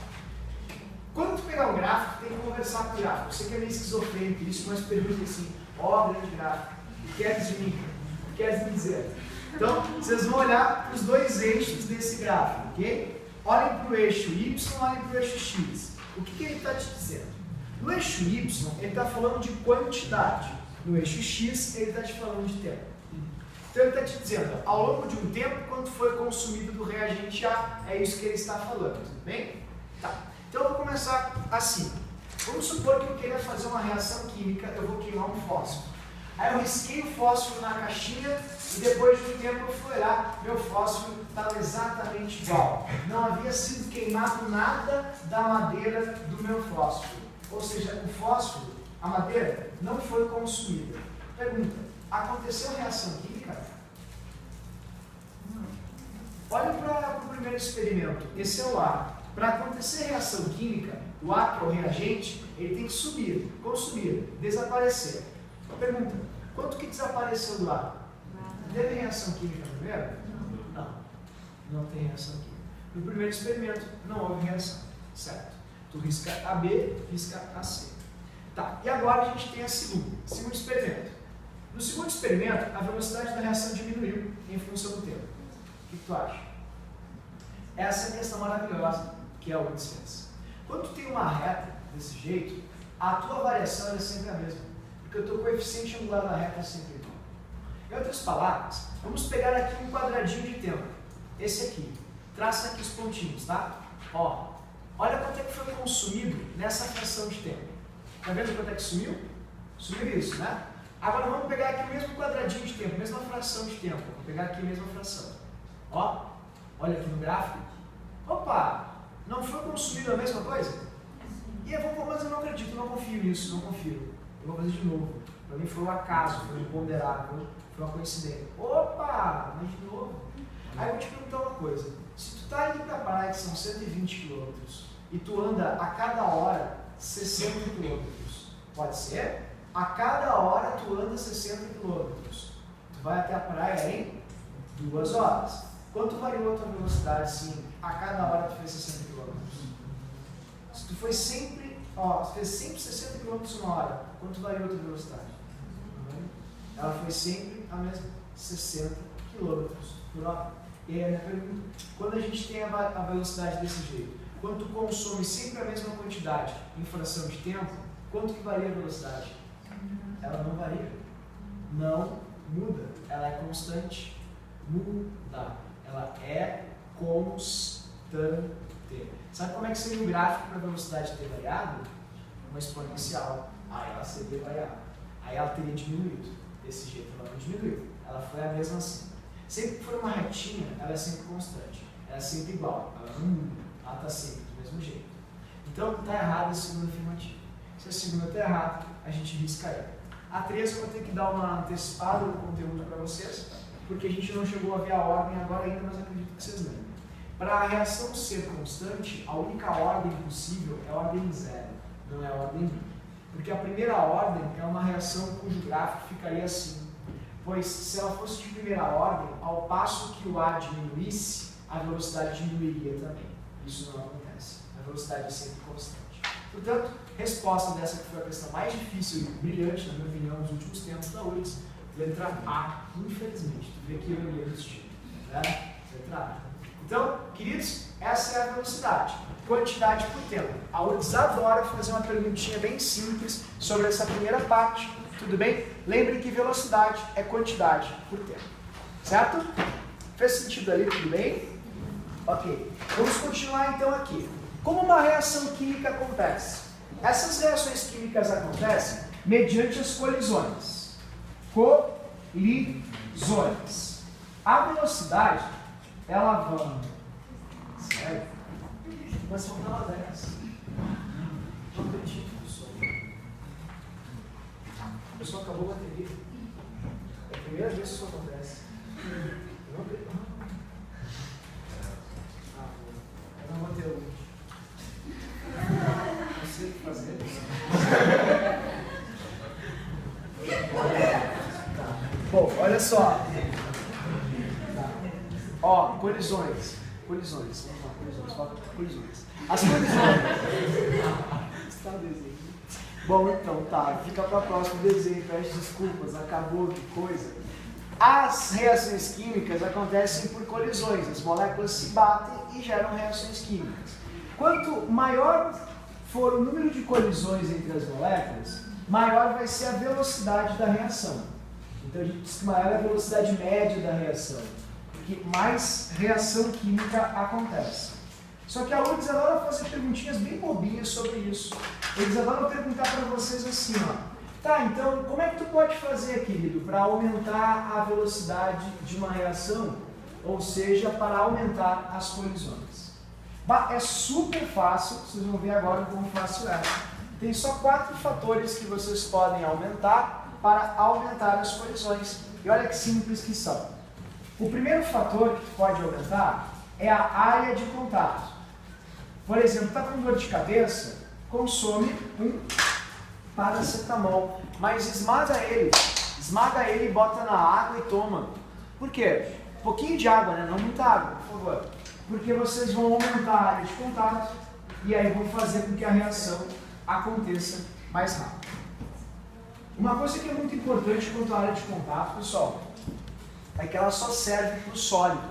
Quando tu pegar um gráfico, tem que conversar com o gráfico. Você que é meio esquizofrênico, isso, mas pergunta assim, grande gráfico, o que queres de mim? O que queres me dizer? Então, vocês vão olhar para os 2 eixos desse gráfico, ok? Olhem para o eixo Y, olhem para o eixo X. O que ele está te dizendo? No eixo Y, ele está falando de quantidade. No eixo X, ele está te falando de tempo. Então, ele está te dizendo, ao longo de um tempo, quanto foi consumido do reagente A, é isso que ele está falando, tudo bem? Tá. Então, eu vou começar assim. Vamos supor que eu queira fazer uma reação química, eu vou queimar um fósforo. Aí eu risquei o fósforo na caixinha e depois de um tempo eu fui olhar, meu fósforo estava exatamente igual. Não havia sido queimado nada da madeira do meu fósforo. Ou seja, o fósforo, a madeira, não foi consumida. Pergunta, aconteceu reação química? Olha para o primeiro experimento, esse é o A. Para acontecer reação química, o A, que é o reagente, ele tem que subir, consumir, desaparecer. Pergunta, quanto que desapareceu do A? Teve reação química primeiro? Não tem reação química. No primeiro experimento, não houve reação, certo? Tu risca AB, risca AC. Tá, e agora a gente tem a segundo experimento. No segundo experimento, a velocidade da reação diminuiu em função do tempo. O que tu acha? Essa é a questão maravilhosa que é o índice fez. Quando tu tem uma reta desse jeito, a tua variação é sempre a mesma, porque o teu coeficiente angular da reta é sempre igual. Em outras palavras, vamos pegar aqui um quadradinho de tempo, esse aqui, traça aqui os pontinhos, tá? Olha quanto é que foi consumido nessa fração de tempo. Tá vendo quanto é que sumiu? Sumiu isso, né? Agora vamos pegar aqui o mesmo quadradinho de tempo, mesma fração de tempo. Vou pegar aqui a mesma fração. Olha aqui no gráfico. Opa! Não foi consumido a mesma coisa? E eu vou, mas eu não acredito, não confio nisso, não confio. Eu vou fazer de novo. Para mim foi um acaso, foi um imponderável, foi uma coincidência. Opa! Mas de novo. Aí eu vou te perguntar uma coisa. Se tu tá indo pra praia, que são 120 km, e tu anda a cada hora 60 km, pode ser? A cada hora tu anda 60 km. Tu vai até a praia em 2 horas. Quanto variou a tua velocidade, sim? A cada hora tu fez 60 km. Se tu foi sempre, fez sempre 60 km uma hora, quanto variou a tua velocidade? Ela foi sempre a mesma, 60 km por hora. E aí a minha pergunta, quando a gente tem a velocidade desse jeito, quando tu consome sempre a mesma quantidade em fração de tempo, quanto que varia a velocidade? Ela não varia, não muda, ela é constante, muda, ela é constante. Sabe como é que seria o gráfico para a velocidade ter variado? Uma exponencial, aí ela seria variável, aí ela teria diminuído, desse jeito ela não diminuiu, ela foi a mesma assim. Sempre que for uma retinha, ela é sempre constante, ela é sempre igual, ela não muda, ela está sempre do mesmo jeito. Então está errado esse segundo afirmativo. Se a segunda está errada, a gente risca aí. A 3 eu vou ter que dar uma antecipada no conteúdo para vocês, porque a gente não chegou a ver a ordem agora ainda, mas acredito que vocês lembrem. Para a reação ser constante, a única ordem possível é a ordem 0, não é a ordem 1. Porque a primeira ordem é uma reação cujo gráfico ficaria assim. Pois se ela fosse de primeira ordem, ao passo que o A diminuísse, a velocidade diminuiria também. Isso não acontece. A velocidade é sempre constante. Portanto, resposta dessa que foi a questão mais difícil e brilhante, na minha opinião, nos últimos tempos da URGS, letra A, infelizmente. Tu vê que eu ia resistir. Né? Letra A. Então, queridos, essa é a velocidade. Quantidade por tempo. A URGS adora fazer uma perguntinha bem simples sobre essa primeira parte. Tudo bem? Lembrem que velocidade é quantidade por tempo. Certo? Fez sentido ali? Tudo bem? Ok. Vamos continuar então aqui. Como uma reação química acontece? Essas reações químicas acontecem mediante as colisões. Colisões. A velocidade, ela vai... Sério? Mas são uma 10. Não acredito nisso. A pessoa acabou a bateria. É a primeira vez que isso acontece. Eu não acredito. Eu não vou ter hoje. Não sei o que fazer. Tá. Bom, olha só. Tá. Ó, colisões. Colisões. Vamos lá, colisões. Fala colisões. As colisões. Está o desenho. Bom, então tá. Fica para o próximo desenho. Peço desculpas. Acabou, que coisa. As reações químicas acontecem por colisões. As moléculas se batem e geram reações químicas. Quanto maior for o número de colisões entre as moléculas, maior vai ser a velocidade da reação. Então a gente diz que maior é a velocidade média da reação, porque mais reação química acontece. Só que a URGS adora fazer perguntinhas bem bobinhas sobre isso. Eles adoram perguntar para vocês assim, ó. Tá, então como é que tu pode fazer, querido, para aumentar a velocidade de uma reação? Ou seja, para aumentar as colisões. É super fácil, vocês vão ver agora como fácil é. Tem só 4 fatores que vocês podem aumentar para aumentar as colisões. E olha que simples que são. O primeiro fator que tu pode aumentar é a área de contato. Por exemplo, está com dor de cabeça, consome um paracetamol, mas esmaga ele e bota na água e toma. Por quê? Um pouquinho de água, né? Não muita água, por favor. Porque vocês vão aumentar a área de contato e aí vão fazer com que a reação aconteça mais rápido. Uma coisa que é muito importante quanto à área de contato, pessoal, é que ela só serve para o sólido.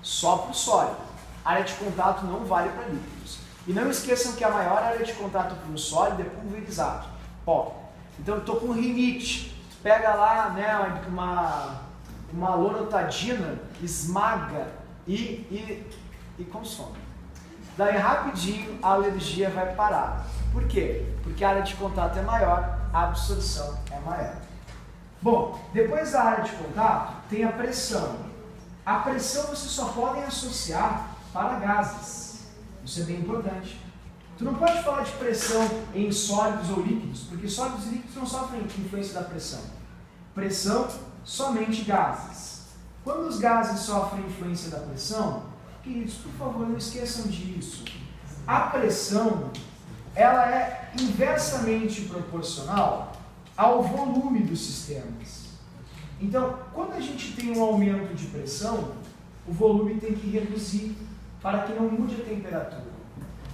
Só para o sólido. A área de contato não vale para líquidos. E não esqueçam que a maior área de contato para um sólido é pulverizado, pó. Então eu estou com rinite, pega lá, né, uma loratadina, esmaga e consome. Daí rapidinho a alergia vai parar. Por quê? Porque a área de contato é maior, a absorção é maior. Bom, depois da área de contato tem a pressão. A pressão vocês só podem associar para gases. Isso é bem importante. Tu não pode falar de pressão em sólidos ou líquidos, porque sólidos e líquidos não sofrem influência da pressão. Pressão, somente gases. Quando os gases sofrem influência da pressão, queridos, por favor, não esqueçam disso. A pressão, ela é inversamente proporcional ao volume dos sistemas. Então, quando a gente tem um aumento de pressão, o volume tem que reduzir para que não mude a temperatura.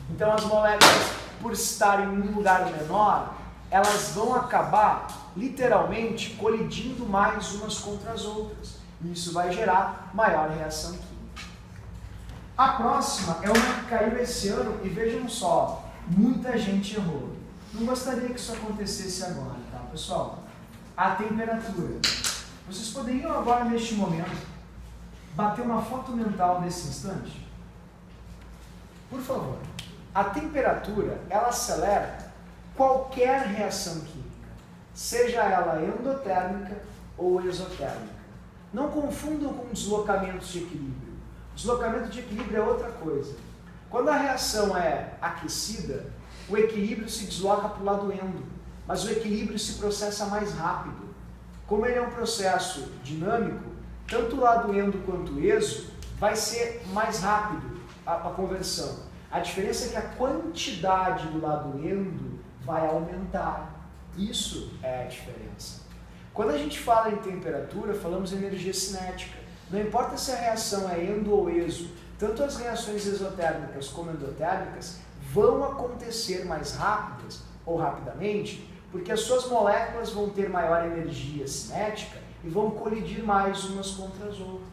Então, as moléculas, por estarem em um lugar menor, elas vão acabar, literalmente, colidindo mais umas contra as outras. E isso vai gerar maior reação química. A próxima é uma que caiu esse ano e vejam só, muita gente errou. Não gostaria que isso acontecesse agora, tá, pessoal? A temperatura. Vocês poderiam agora, neste momento, bater uma foto mental desse instante? Por favor. A temperatura, ela acelera qualquer reação química, seja ela endotérmica ou exotérmica. Não confundam com deslocamentos de equilíbrio. Deslocamento de equilíbrio é outra coisa. Quando a reação é aquecida, o equilíbrio se desloca para o lado endo, mas o equilíbrio se processa mais rápido. Como ele é um processo dinâmico, tanto o lado endo quanto o exo vai ser mais rápido a conversão. A diferença é que a quantidade do lado endo vai aumentar Isso é a diferença. Quando a gente fala em temperatura, falamos em energia cinética. Não importa se a reação é endo ou exo, tanto as reações exotérmicas como endotérmicas vão acontecer mais rápidas ou rapidamente, porque as suas moléculas vão ter maior energia cinética e vão colidir mais umas contra as outras.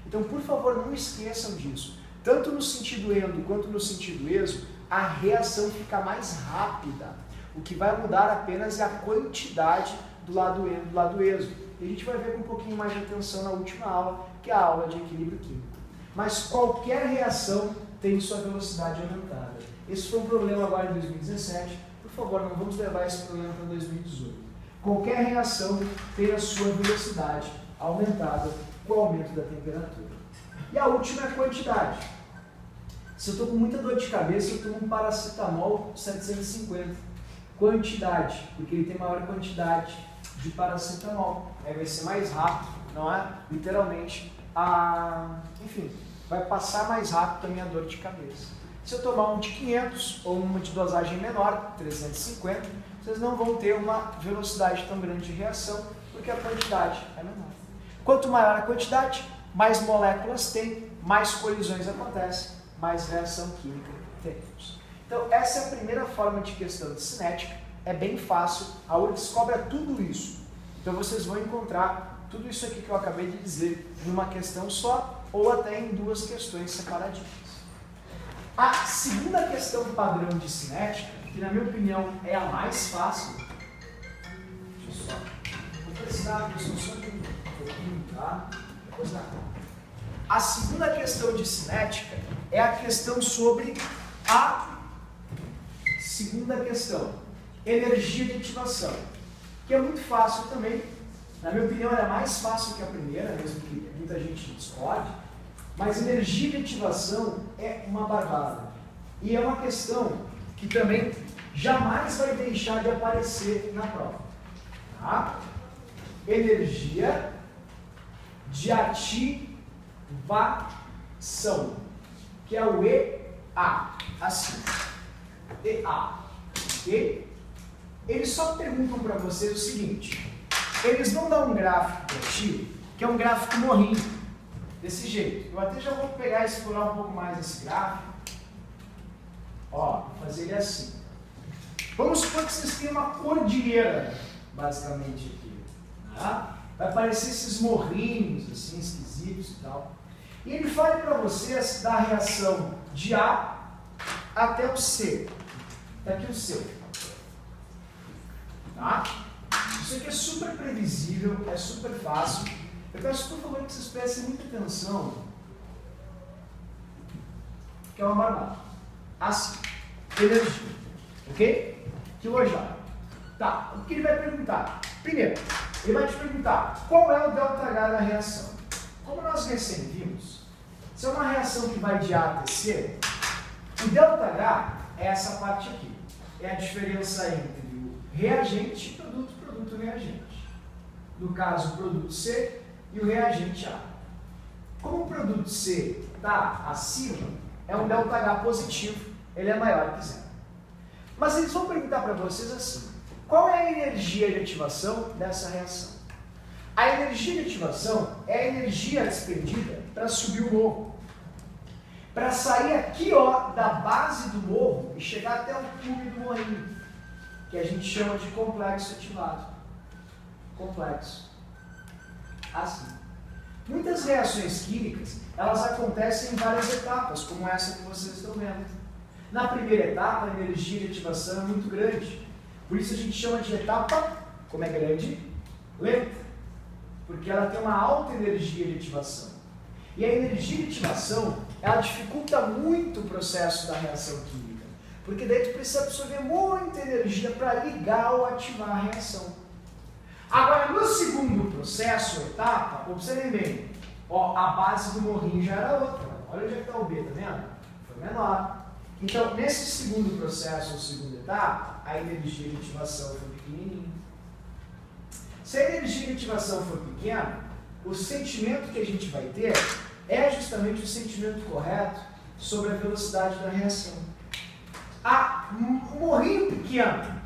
Então, por favor, não esqueçam disso. Tanto no sentido endo quanto no sentido exo, a reação fica mais rápida. O que vai mudar apenas é a quantidade do lado endo e do lado exo. E a gente vai ver com um pouquinho mais de atenção na última aula, que é a aula de equilíbrio químico. Mas qualquer reação tem sua velocidade aumentada. Esse foi um problema agora em 2017. Por favor, não vamos levar esse problema para 2018. Qualquer reação tem a sua velocidade aumentada com o aumento da temperatura. E a última é a quantidade. Se eu estou com muita dor de cabeça, eu tomo um paracetamol 750. Quantidade, porque ele tem maior quantidade de paracetamol. Aí vai ser mais rápido, não é? Literalmente, enfim, vai passar mais rápido a minha dor de cabeça. Se eu tomar um de 500 ou uma de dosagem menor, 350, vocês não vão ter uma velocidade tão grande de reação, porque a quantidade é menor. Quanto maior a quantidade, mais moléculas tem, mais colisões acontecem, mais reação química temos. Então, essa é a primeira forma de questão de cinética. É bem fácil, a URGS cobra tudo isso. Então, vocês vão encontrar tudo isso aqui que eu acabei de dizer numa questão só, ou até em duas questões separadinhas. A segunda questão padrão de cinética, que na minha opinião é a mais fácil, deixa eu só, vou precisar só um pouquinho, tá? Depois dá. A segunda questão de cinética é a questão sobre a segunda questão, energia de ativação, que é muito fácil também. Na minha opinião, ela é mais fácil que a primeira, mesmo que muita gente discorde, mas energia de ativação é uma barbada. E é uma questão que também jamais vai deixar de aparecer na prova. Tá? Energia de ativação, que é o EA, assim, EA, ok? Eles só perguntam para vocês o seguinte, eles vão dar um gráfico para ti, que é um gráfico morrinho, desse jeito. Eu até já vou pegar e explorar um pouco mais esse gráfico. Ó, vou fazer ele assim. Vamos supor que vocês têm uma cordilheira, basicamente, aqui. Tá? Vai aparecer esses morrinhos, assim, esquisitos e tal. E ele fala para vocês da reação de A até o C. Tá aqui o C. Tá? Isso aqui é super previsível, é super fácil. Eu peço, por favor, que vocês prestem muita atenção, que é uma barbada. Assim, energia, ok? Quilojoule. Tá, o que ele vai perguntar? Primeiro, ele vai te perguntar qual é o ΔH da reação. Como nós recém vimos, se é uma reação que vai de A até C, o ΔH é essa parte aqui. É a diferença entre o reagente, produto, reagente. No caso, o produto C e o reagente A. Como o produto C está acima, é um ΔH positivo, ele é maior que zero. Mas eles vão perguntar para vocês assim, qual é a energia de ativação dessa reação? A energia de ativação é a energia despendida para subir o morro. Para sair aqui, ó, da base do morro e chegar até o cume do morrinho, que a gente chama de complexo ativado. Complexo. Assim. Muitas reações químicas, elas acontecem em várias etapas, como essa que vocês estão vendo. Na primeira etapa, a energia de ativação é muito grande. Por isso a gente chama de etapa, como é grande, lenta. Porque ela tem uma alta energia de ativação. E a energia de ativação, ela dificulta muito o processo da reação química. Porque daí tu precisa absorver muita energia para ligar ou ativar a reação. Agora, no segundo processo, etapa, observem bem, ó, a base do morrinho já era outra. Olha onde é que está o B, tá vendo? Foi menor. Então, nesse segundo processo, ou segunda etapa, a energia de ativação foi pequenininha. Se a energia de ativação for pequena, o sentimento que a gente vai ter é justamente o sentimento correto sobre a velocidade da reação. O morrinho pequeno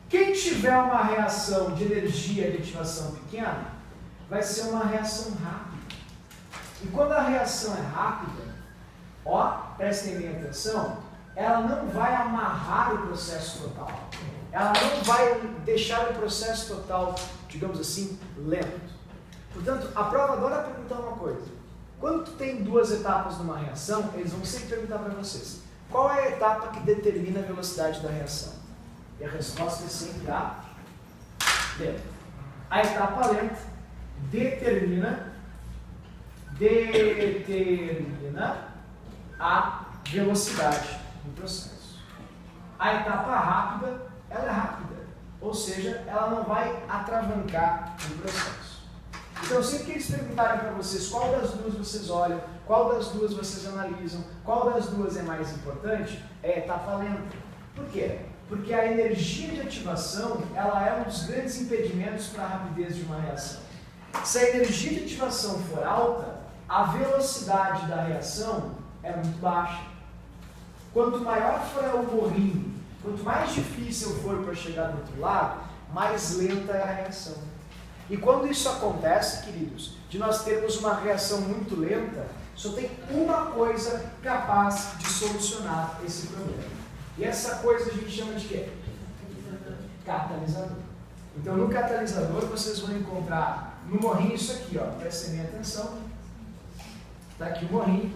Quem tiver uma reação de energia de ativação pequena, vai ser uma reação rápida. E quando a reação é rápida, ó, prestem bem atenção, ela não vai amarrar o processo total. Ela não vai deixar o processo total, digamos assim, lento. Portanto, a prova adora perguntar uma coisa. Quando tu tem duas etapas numa reação, eles vão sempre perguntar para vocês: qual é a etapa que determina a velocidade da reação? E a resposta é sempre a lenta. A etapa lenta determina a velocidade do processo. A etapa rápida, ela é rápida, ou seja, ela não vai atravancar o processo. Então, sempre que eles perguntarem para vocês qual das duas vocês olham, qual das duas vocês analisam, qual das duas é mais importante, é a etapa lenta. Por quê? Porque a energia de ativação, ela é um dos grandes impedimentos para a rapidez de uma reação. Se a energia de ativação for alta, a velocidade da reação é muito baixa. Quanto maior for o morrinho, quanto mais difícil for para chegar do outro lado, mais lenta é a reação. E quando isso acontece, queridos, de nós termos uma reação muito lenta, só tem uma coisa capaz de solucionar esse problema. E essa coisa a gente chama de quê? Catalisador. Então, no catalisador, vocês vão encontrar no morrinho isso aqui, ó. Prestem bem atenção. Está aqui o morrinho.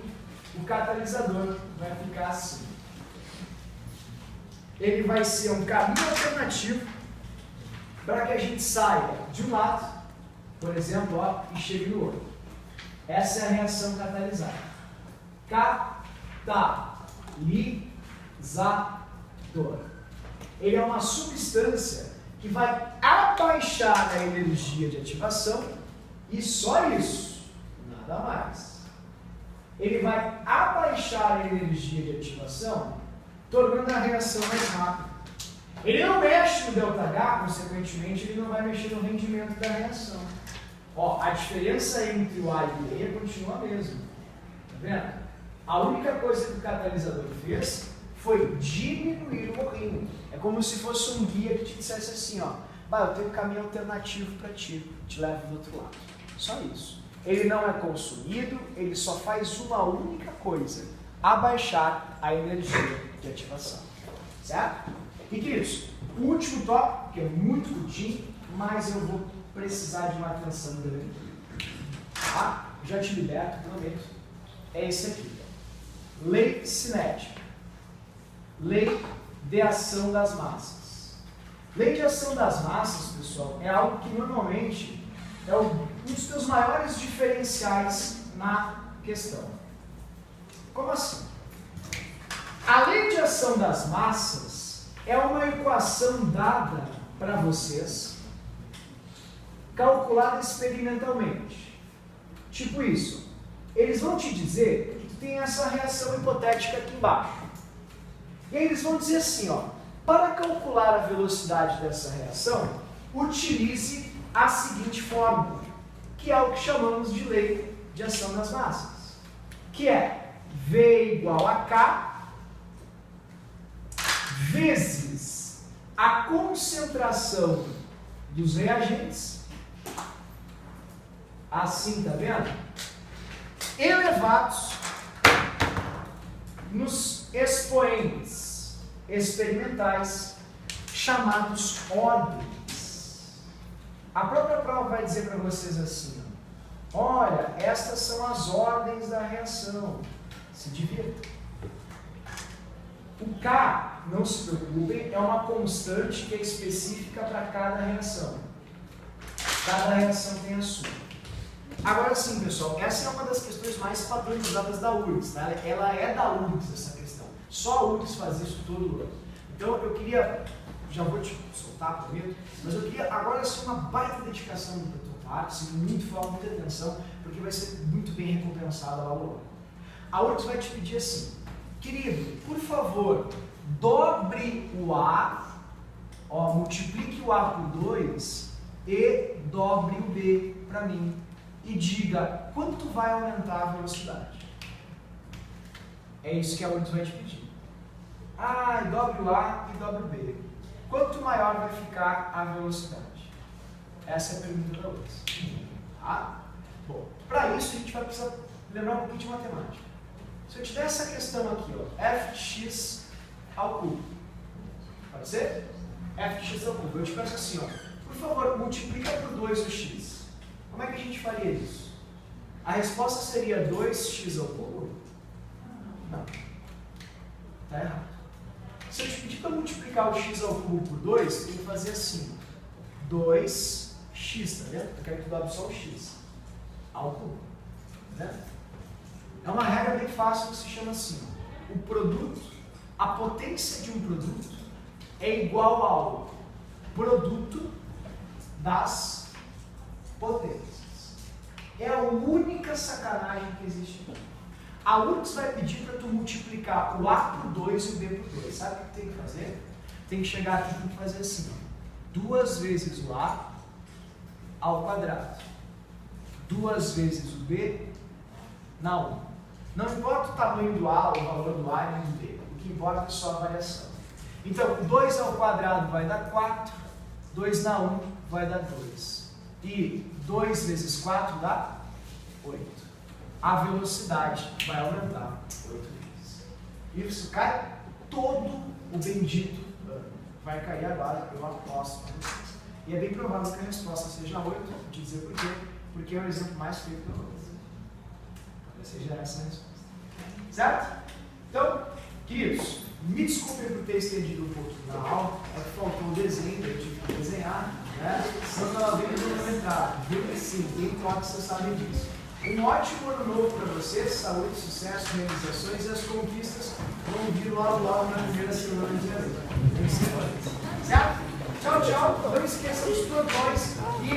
O catalisador vai ficar assim. Ele vai ser um caminho alternativo para que a gente saia de um lado, por exemplo, ó, e chegue no outro. Essa é a reação catalisada. Catalisador. Ele é uma substância que vai abaixar a energia de ativação e só isso, nada mais. Ele vai abaixar a energia de ativação, tornando a reação mais rápida. Ele não mexe no ΔH, consequentemente, ele não vai mexer no rendimento da reação. Ó, a diferença entre o A e o E continua a mesma. Tá vendo? A única coisa que o catalisador fez foi diminuir o morrinho. É como se fosse um guia que te dissesse assim, ó, bah, eu tenho um caminho alternativo para ti, te levo do outro lado. Só isso. Ele não é consumido, ele só faz uma única coisa, abaixar a energia de ativação. Certo? E queridos, o último tópico, que é muito curtinho, mas eu vou precisar de uma atenção grande. Tá? Já te liberto, prometo. É esse aqui. Lei cinética. Lei de ação das massas. Lei de ação das massas, pessoal, é algo que normalmente é um dos seus maiores diferenciais na questão. Como assim? A lei de ação das massas é uma equação dada para vocês, calculada experimentalmente. Tipo isso. Eles vão te dizer que tem essa reação hipotética aqui embaixo. E aí eles vão dizer assim, ó, para calcular a velocidade dessa reação, utilize a seguinte fórmula, que é o que chamamos de lei de ação das massas, que é V igual a K vezes a concentração dos reagentes, assim, tá vendo? Elevados nos expoentes experimentais chamados ordens. A própria prova vai dizer para vocês assim, olha, estas são as ordens da reação, se divirtam. O K, não se preocupem, é uma constante que é específica para cada reação. Cada reação tem a sua. Agora sim, pessoal, essa é uma das questões mais padronizadas da URGS, tá? Ela é da URGS essa questão. Só a URGS faz isso todo ano. Então eu queria, já vou te soltar primeiro, mas eu queria agora sim uma baita dedicação da tua parte, muito foco, muita atenção, porque vai ser muito bem recompensada ao longo. A URGS vai te pedir assim, querido, por favor, dobre o A, ó, multiplique o A por 2 e dobre o B para mim. E diga quanto vai aumentar a velocidade. É isso que a URGS vai te pedir. Ah, dobre o A e dobre o B. quanto maior vai ficar a velocidade? Essa é a pergunta da Luiz. Tá? Bom, para isso a gente vai precisar lembrar um pouquinho de matemática. Se eu tiver essa questão aqui, ó, f de x ao cubo, pode ser? F de x ao cubo. Eu te peço assim, ó, por favor, multiplica por 2 o x. Como é que a gente faria isso? A resposta seria 2x ao cubo? Não. Está errado. Se eu te pedir para multiplicar o x ao cubo por 2, eu tenho que fazer assim. 2x, tá vendo? Eu quero que tu dobre só o x ao cubo. Tá vendo? É uma regra bem fácil que se chama assim. O produto, a potência de um produto é igual ao produto das potências. É a única sacanagem que existe. A URGS vai pedir para tu multiplicar o A por 2 e o B por 2. Sabe o que tem que fazer? Tem que chegar aqui e tem que fazer assim. 2 vezes o A ao quadrado. 2 vezes o B na 1. Não importa o tamanho do A, o valor do A e do B. O que importa é só a variação. Então, 2 ao quadrado vai dar 4. 2 na 1 vai dar 2. E 2 vezes 4 dá 8. A velocidade vai aumentar 8 vezes. Isso cai todo o bendito ano. Vai cair agora, eu aposto para vocês. E é bem provável que a resposta seja 8. Vou te dizer por quê. Porque é o exemplo mais feito pelo outro. Talvez seja essa a resposta. Certo? Então, queridos, me desculpem por ter estendido um pouquinho na aula. É que faltou o desenho, eu tive que desenhar. Senão eu estava bem cronometrado. Viu que sim, tem toque, vocês sabem disso. Um ótimo ano novo para vocês, saúde, sucesso, realizações e as conquistas vão vir logo na primeira semana de janeiro. Certo? Tchau, tchau. Não esqueça dos plantões e